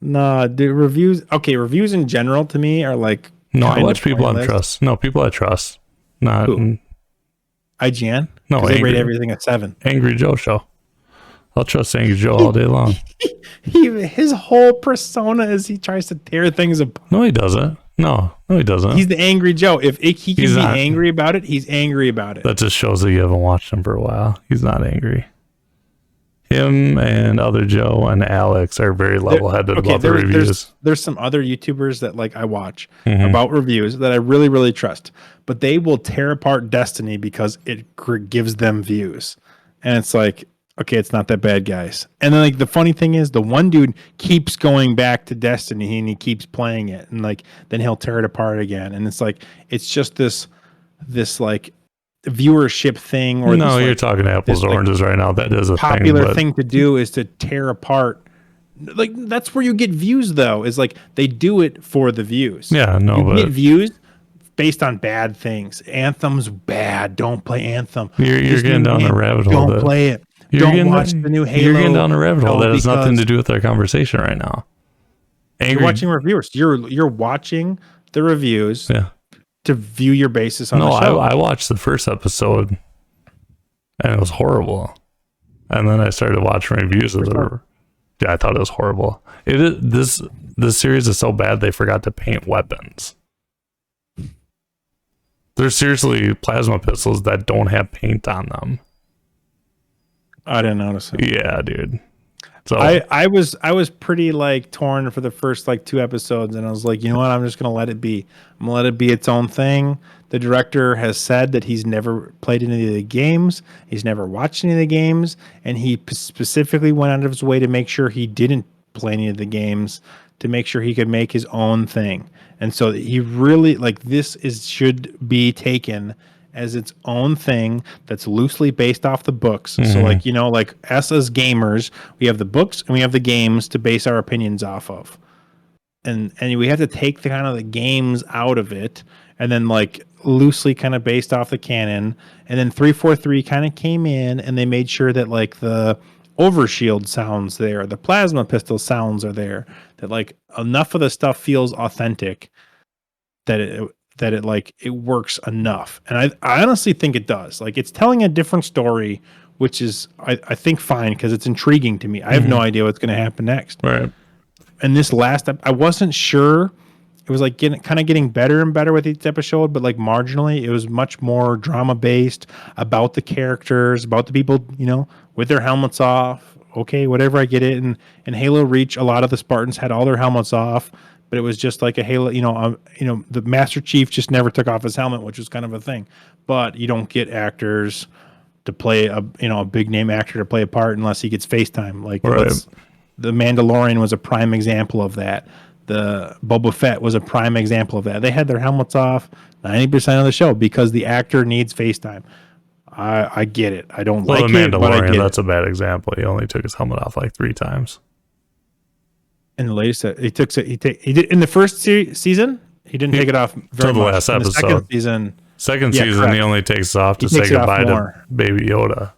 Nah, the reviews in general to me are like, no, I watch people I trust. No, people I trust. Not who? IGN? No, they rate everything a 7. Angry Joe show. I'll trust Angry Joe all day long. His whole persona is he tries to tear things apart. No, he doesn't. No, he doesn't. He's the Angry Joe. If he can be angry about it, he's angry about it. That just shows that you haven't watched him for a while. He's not angry. Him and other Joe and Alex are very level-headed about the reviews. There's some other YouTubers that like I watch about reviews that I really, really trust, but they will tear apart Destiny because it gives them views, and it's like, okay, it's not that bad, guys. And then like the funny thing is, the one dude keeps going back to Destiny and he keeps playing it, and like then he'll tear it apart again, and it's like it's just this like viewership thing. Or no, this, you're like, talking apples to oranges right now. That is a popular thing to do is to tear apart. Like that's where you get views, though. Is like they do it for the views. Yeah, no, you get views based on bad things. Anthem's bad. Don't play Anthem. You're getting down the rabbit hole. Don't play it. Don't watch the new Halo. You're getting down a rabbit hole that has nothing to do with our conversation right now. You're watching reviewers. You're watching the reviews to view your basis on the show. I watched the first episode and it was horrible. And then I started watching reviews of it. Yeah, I thought it was horrible. This series is so bad they forgot to paint weapons. There's seriously plasma pistols that don't have paint on them. I didn't notice it. Yeah, dude. So I was pretty like torn for the first like 2 episodes, and I was like, you know what? I'm just gonna let it be. I'm gonna let it be its own thing. The director has said that he's never played any of the games. He's never watched any of the games, and he specifically went out of his way to make sure he didn't play any of the games to make sure he could make his own thing. And so he really like should be taken as its own thing that's loosely based off the books. So like, like us as gamers, we have the books and we have the games to base our opinions off of. And we have to take the kind of the games out of it and then like loosely kind of based off the canon. And then 343 kind of came in and they made sure that like the overshield sounds there, the plasma pistol sounds are there, that like enough of the stuff feels authentic that it works enough. And I honestly think it does. Like it's telling a different story, which is I think fine because it's intriguing to me. I have no idea what's going to happen next. Right. And this last I wasn't sure. It was like getting better and better with each episode, but like marginally, it was much more drama based about the characters, about the people, with their helmets off. Okay, whatever, I get it. And in Halo Reach, a lot of the Spartans had all their helmets off. But it was just like a Halo, the Master Chief just never took off his helmet, which was kind of a thing. But you don't get actors to play a big name actor to play a part unless he gets FaceTime. Like the Mandalorian was a prime example of that. The Boba Fett was a prime example of that. They had their helmets off 90% of the show because the actor needs FaceTime. I get it. I don't like it, but I get that's a bad example. He only took his helmet off like 3 times. In the latest, he did in the first season. He didn't take it off very much. The last episode. Second season, he only takes it off to say goodbye to Baby Yoda,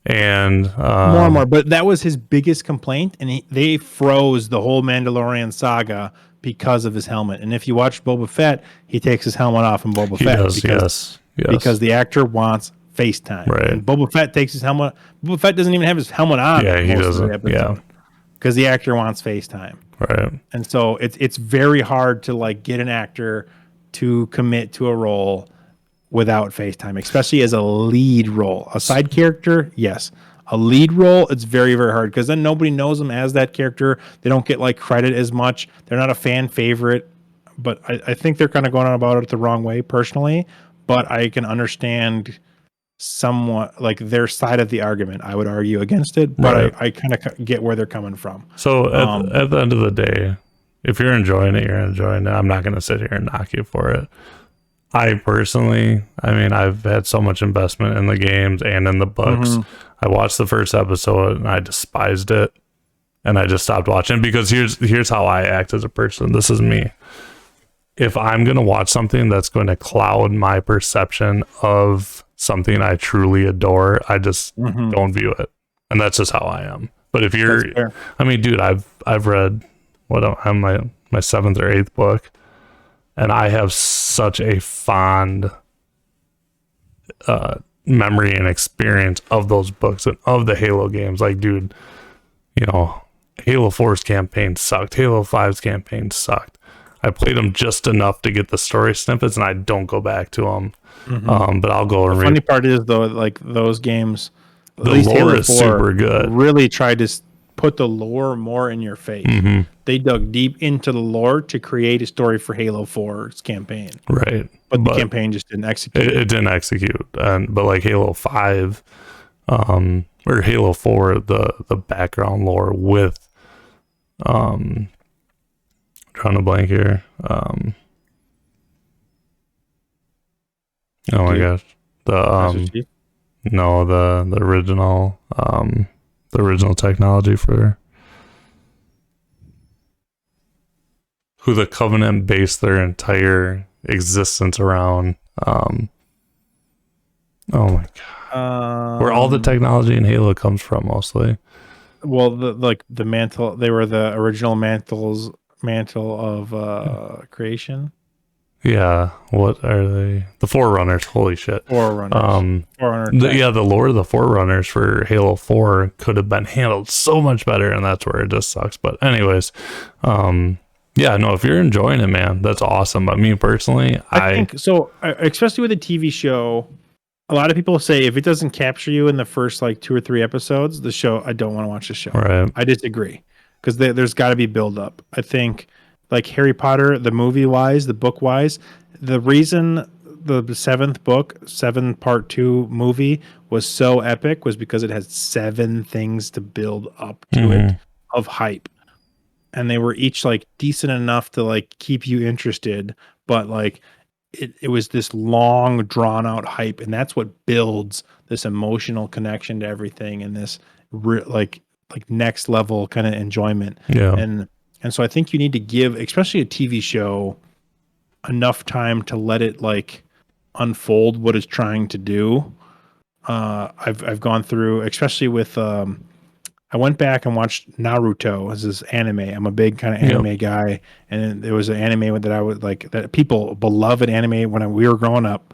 and more and more. But that was his biggest complaint, and they froze the whole Mandalorian saga because of his helmet. And if you watch Boba Fett, he takes his helmet off in Boba Fett because the actor wants FaceTime. Right. And Boba Fett takes his helmet. Boba Fett doesn't even have his helmet on. Yeah, he doesn't. Yeah. Because the actor wants FaceTime. Right. And so it's very hard to like get an actor to commit to a role without FaceTime, especially as a lead role. A side character, yes. A lead role, it's very, very hard because then nobody knows them as that character. They don't get like credit as much. They're not a fan favorite. But I think they're kind of going on about it the wrong way personally. But I can understand somewhat like their side of the argument. I would argue against it, but I kind of get where they're coming from. So at the end of the day, if you're enjoying it, you're enjoying it. I'm not going to sit here and knock you for it. I personally, I mean, I've had so much investment in the games and in the books. I watched the first episode and I despised it, and I just stopped watching because here's how I act as a person. This is me. If I'm going to watch something that's going to cloud my perception of something I truly adore, I just don't view it. And that's just how I am. But if you're, I mean, dude, I've read I'm my 7th or 8th book, and I have such a fond memory and experience of those books and of the Halo games. Like, dude, you know, Halo 4's campaign sucked. Halo 5's campaign sucked. I played them just enough to get the story snippets, and I don't go back to them. But I'll go and The funny part is, though, like those games, at the least lore Halo is 4 super good. Really tried to put the lore more in your face. They dug deep into the lore to create a story for Halo 4's campaign. Right. But the campaign just didn't execute. It didn't execute. But like Halo 5, or Halo 4, the background lore with trying to blank here. Oh my gosh. The no, the original technology for who the Covenant based their entire existence around. Oh my god. Where all the technology in Halo comes from mostly. Well, the mantle, they were the original mantle of creation. Yeah, what are they? The Forerunners. Holy shit. Forerunners. The lore of the Forerunners for Halo 4 could have been handled so much better, and that's where it just sucks. But anyways, yeah, no, if you're enjoying it, man, that's awesome. But me personally, I think so, especially with a TV show, a lot of people say if it doesn't capture you in the first like 2 or 3 episodes, the show, I don't want to watch the show. Right. I disagree, because there's got to be build up. I think like Harry Potter, the movie wise, the book wise, the reason the 7th book, 7-part 2 movie was so epic was because it had 7 things to build up to it of hype. And they were each like decent enough to like keep you interested, but like it was this long drawn out hype, and that's what builds this emotional connection to everything and this like next level kind of enjoyment. Yeah. And so I think you need to give, especially a TV show, enough time to let it like unfold what it's trying to do. I've gone through, especially with I went back and watched Naruto as this anime. I'm a big kind of anime guy, and there was an anime that I would like, that people beloved anime when we were growing up,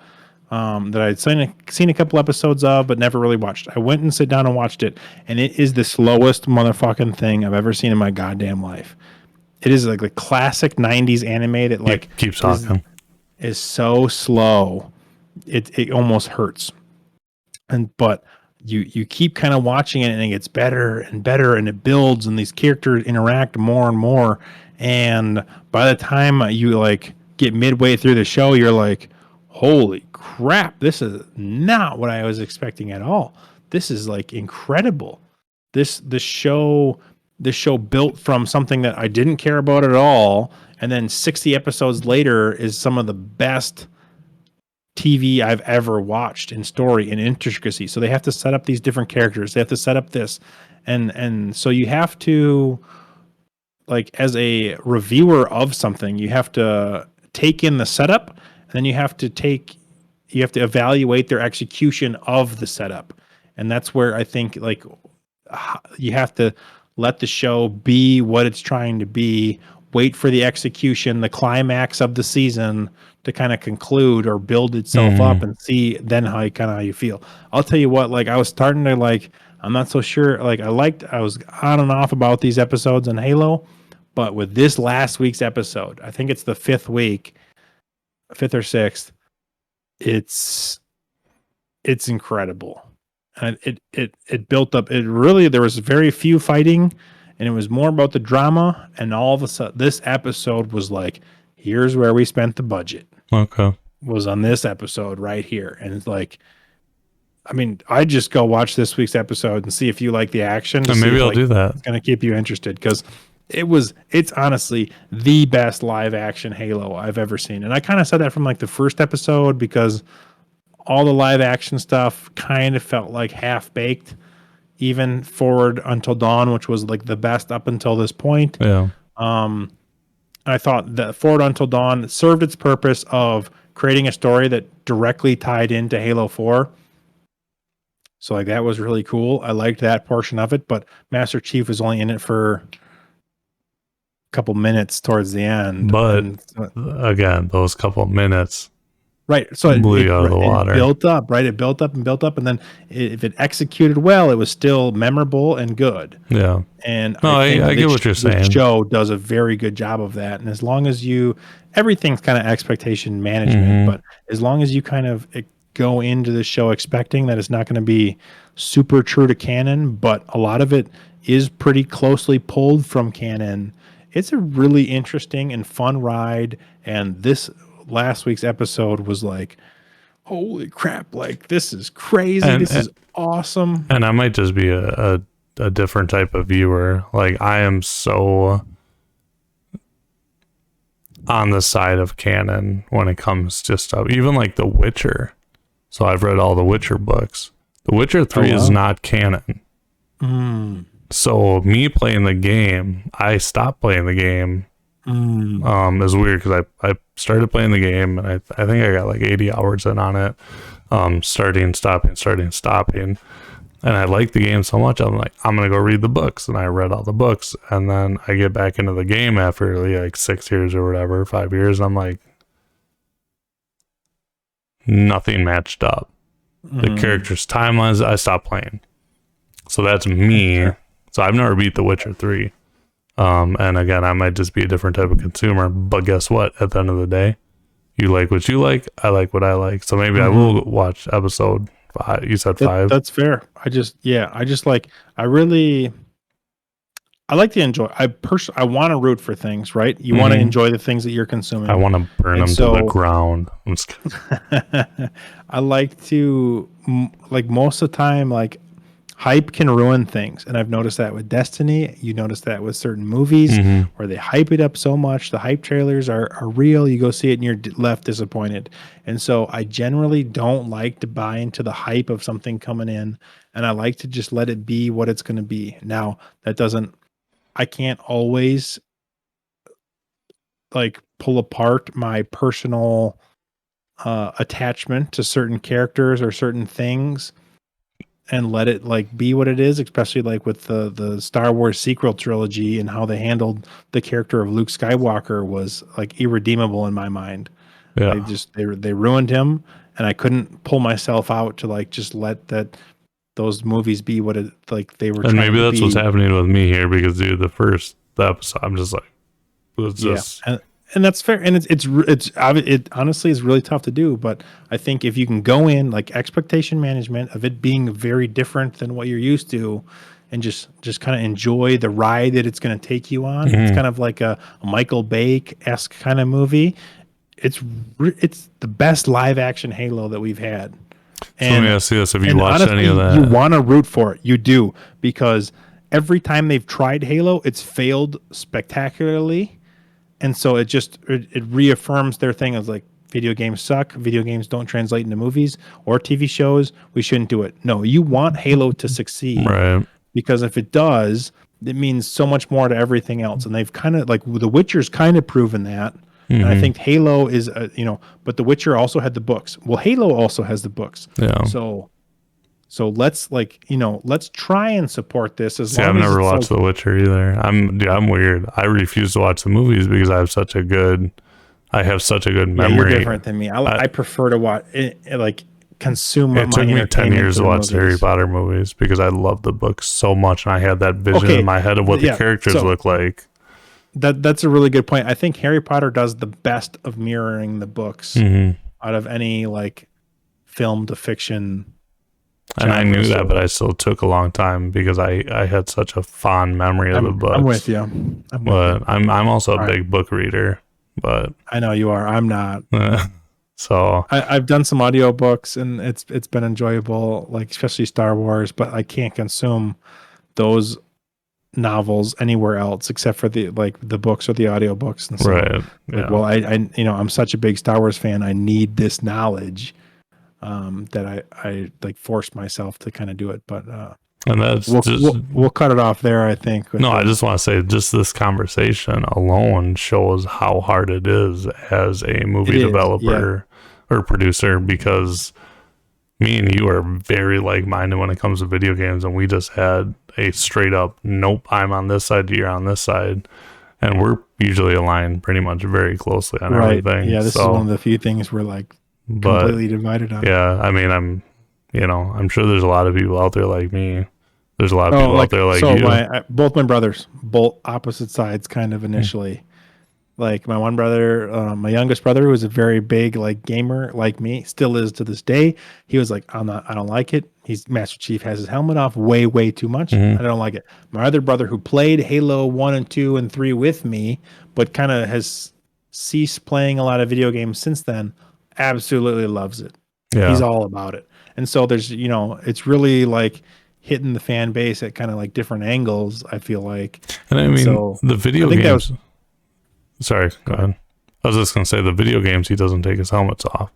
that I'd seen a couple episodes of, but never really watched. I went and sat down and watched it, and it is the slowest motherfucking thing I've ever seen in my goddamn life. It is like the classic 90s anime that like keeps talking. Is so slow. It almost hurts. But you keep kind of watching it, and it gets better and better, and it builds, and these characters interact more and more. And by the time you like get midway through the show, you're like, holy crap, this is not what I was expecting at all. This is like incredible. This show built from something that I didn't care about at all, and then 60 episodes later is some of the best TV I've ever watched in story and intricacy. So they have to set up these different characters. They have to set up this. And so you have to, like, as a reviewer of something, you have to take in the setup, and then you have to evaluate their execution of the setup. And that's where I think, like, you have to let the show be what it's trying to be, wait for the execution, the climax of the season to kind of conclude or build itself up, and see then how you feel. I'll tell you what, like, I was starting to like, I'm not so sure. Like, I was on and off about these episodes in Halo, but with this last week's episode, I think it's the 5th week, 5th or 6th. It's incredible. And it built up. It really, there was very few fighting, and it was more about the drama. And all of a sudden, this episode was like, here's where we spent the budget. Okay. Was on this episode right here. And it's like, I mean, I'd just go watch this week's episode and see if you like the action. And maybe I'll do that. It's going to keep you interested, because It's honestly the best live action Halo I've ever seen. And I kind of said that from like the first episode because all the live action stuff kind of felt like half baked, even Forward Until Dawn, which was like the best up until this point. Yeah. I thought that Forward Until Dawn served its purpose of creating a story that directly tied into Halo 4. So like that was really cool. I liked that portion of it, but Master Chief was only in it for a couple minutes towards the end. But And again, those couple minutes, right. So blew you out of the water. It built up, right? It built up and built up. And then if it executed well, it was still memorable and good. Yeah. And no, I get what you're saying. The show does a very good job of that. And as long as everything's kind of expectation management, but as long as you kind of go into the show expecting that it's not going to be super true to canon, but a lot of it is pretty closely pulled from canon, it's a really interesting and fun ride. And this last week's episode was like, holy crap, like this is crazy. This is awesome. And I might just be a different type of viewer. Like I am so on the side of canon when it comes to stuff, even like The Witcher. So I've read all the Witcher books. The Witcher 3 is not canon. So me playing the game, I stopped playing the game. It's weird because I started playing the game and I think I got like 80 hours in on it. Starting, stopping. And I liked the game so much, I'm like, I'm going to go read the books. And I read all the books. And then I get back into the game after like 6 years or whatever, 5 years. And I'm like, nothing matched up. The characters' timelines, I stopped playing. So that's me. So I've never beat The Witcher 3. And again, I might just be a different type of consumer. But guess what? At the end of the day, you like what you like. I like what I like. So maybe I will watch episode 5. You said 5. That's fair. I like to enjoy. I want to root for things, right? You want to enjoy the things that you're consuming. I want to burn them to the ground. I'm just kidding. I like to, like most of the time, like hype can ruin things. And I've noticed that with Destiny. You notice that with certain movies where they hype it up so much. The hype trailers are real. You go see it and you're left disappointed. And so I generally don't like to buy into the hype of something coming in. And I like to just let it be what it's going to be. Now, I can't always like pull apart my personal attachment to certain characters or certain things and let it like be what it is, especially like with the Star Wars sequel trilogy and how they handled the character of Luke Skywalker was like irredeemable in my mind. Yeah. They ruined him, and I couldn't pull myself out to like just let those movies be what it like they were. And maybe that's what's happening with me here because dude, the episode, I'm just like, it's just. And that's fair. And it honestly is really tough to do. But I think if you can go in like expectation management of it being very different than what you're used to, and just kind of enjoy the ride that it's going to take you on. It's kind of like a Michael Bay-esque kind of movie. It's the best live action Halo that we've had. And, so let me ask you this: have you watched any of that? You want to root for it. You do, because every time they've tried Halo, it's failed spectacularly. And so it reaffirms their thing as like video games suck. Video games don't translate into movies or TV shows. We shouldn't do it. No, you want Halo to succeed, right? Because if it does, it means so much more to everything else. And they've kind of like The Witcher's kind of proven that. And I think Halo is, but The Witcher also had the books. Well, Halo also has the books. Yeah. So let's let's try and support this as See, long I've as never watched The Witcher either. I'm weird. I refuse to watch the movies because I have such a good memory. You're different than me. I prefer to watch it, like consume. It took me 10 years to watch the Harry Potter movies because I loved the books so much, and I had that vision in my head of what the characters look like. That's a really good point. I think Harry Potter does the best of mirroring the books out of any like film to fiction. And I knew that, but I still took a long time because I had such a fond memory of the books. I'm with you. I'm also a big book reader, but I know you are. I'm not. So I've done some audiobooks and it's been enjoyable, like especially Star Wars, but I can't consume those novels anywhere else except for the books or the audiobooks. And so, Right. Yeah. well, I I'm such a big Star Wars fan. I need this knowledge that I like forced myself to kind of do it. But and that's we'll cut it off there, I think. No, I just want to say, just this conversation alone shows how hard it is as a movie developer or producer, because me and you are very like-minded when it comes to video games, and we just had a straight up, nope, I'm on this side, you're on this side, and we're usually aligned pretty much very closely on everything. Yeah, this is one of the few things we're like completely divided on. Yeah, I mean, I'm sure there's a lot of people out there like me. There's a lot of people out there like you. Both my brothers, both opposite sides, kind of initially. Like my one brother, my youngest brother, who was a very big like gamer like me, still is to this day. He was like, I don't like it. He's Master Chief, has his helmet off way too much. I don't like it. My other brother, who played Halo 1 and 2 and 3 with me, but kind of has ceased playing a lot of video games since then, absolutely loves it. Yeah. He's all about it. And so there's, it's really like hitting the fan base at kind of like different angles, I feel like. And I mean, so the video games. Sorry, go ahead. I was just going to say, the video games, he doesn't take his helmet off.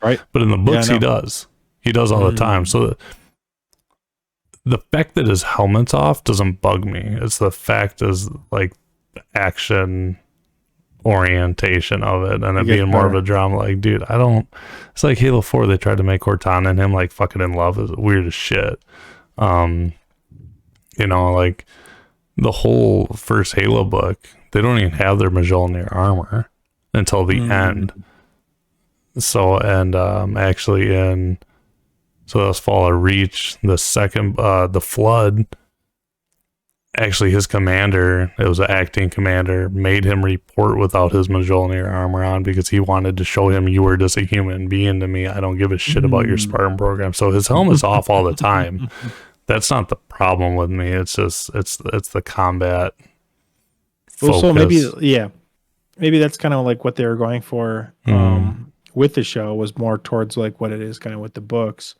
Right. But in the books, he does. He does all the time. So the fact that his helmet's off doesn't bug me. It's the fact is like the action orientation of it, and it being more of a drama. Like, dude, it's like Halo 4, they tried to make Cortana and him like fucking in love. Is weird as shit. Like the whole first Halo book, they don't even have their Mjolnir armor until the end. So, and actually in that's Fall of Reach, the second, the Flood, actually his commander, it was an acting commander, made him report without his Mjolnir armor on because he wanted to show him, you were just a human being to me. I don't give a shit about your Spartan program. So his helmet's off all the time. That's not the problem with me. It's just, it's the combat focus. So maybe that's kind of like what they were going for with the show, was more towards like what it is kind of with the books.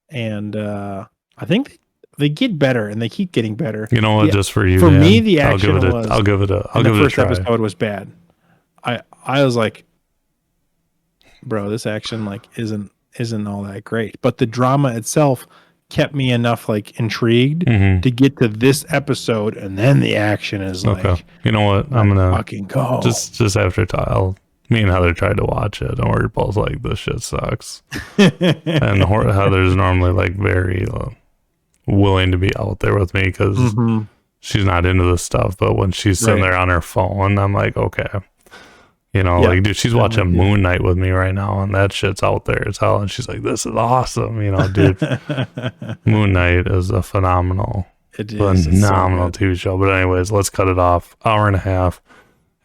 And I think they get better, and they keep getting better. You know what? Just for you, for me, the action I'll give it a try. The first episode was bad. I was like, bro, this action like isn't all that great. But the drama itself kept me enough like intrigued to get to this episode, and then the action is like, you know what? I'm gonna fucking go. Just after me and Heather tried to watch it, and we're both like, this shit sucks. And Heather's normally like very willing to be out there with me because she's not into this stuff, but when she's sitting there on her phone, I'm like, okay, like, dude, she's watching Moon Knight with me right now, and that shit's out there as hell, and she's like, this is awesome, dude. Moon Knight is a phenomenal TV show. But anyways, let's cut it off. Hour and a half.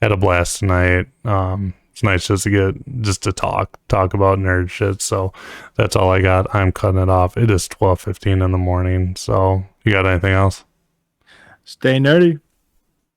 Had a blast tonight. It's nice just to talk about nerd shit. So that's all I got. I'm cutting it off. It is 12:15 in the morning. So you got anything else? Stay nerdy.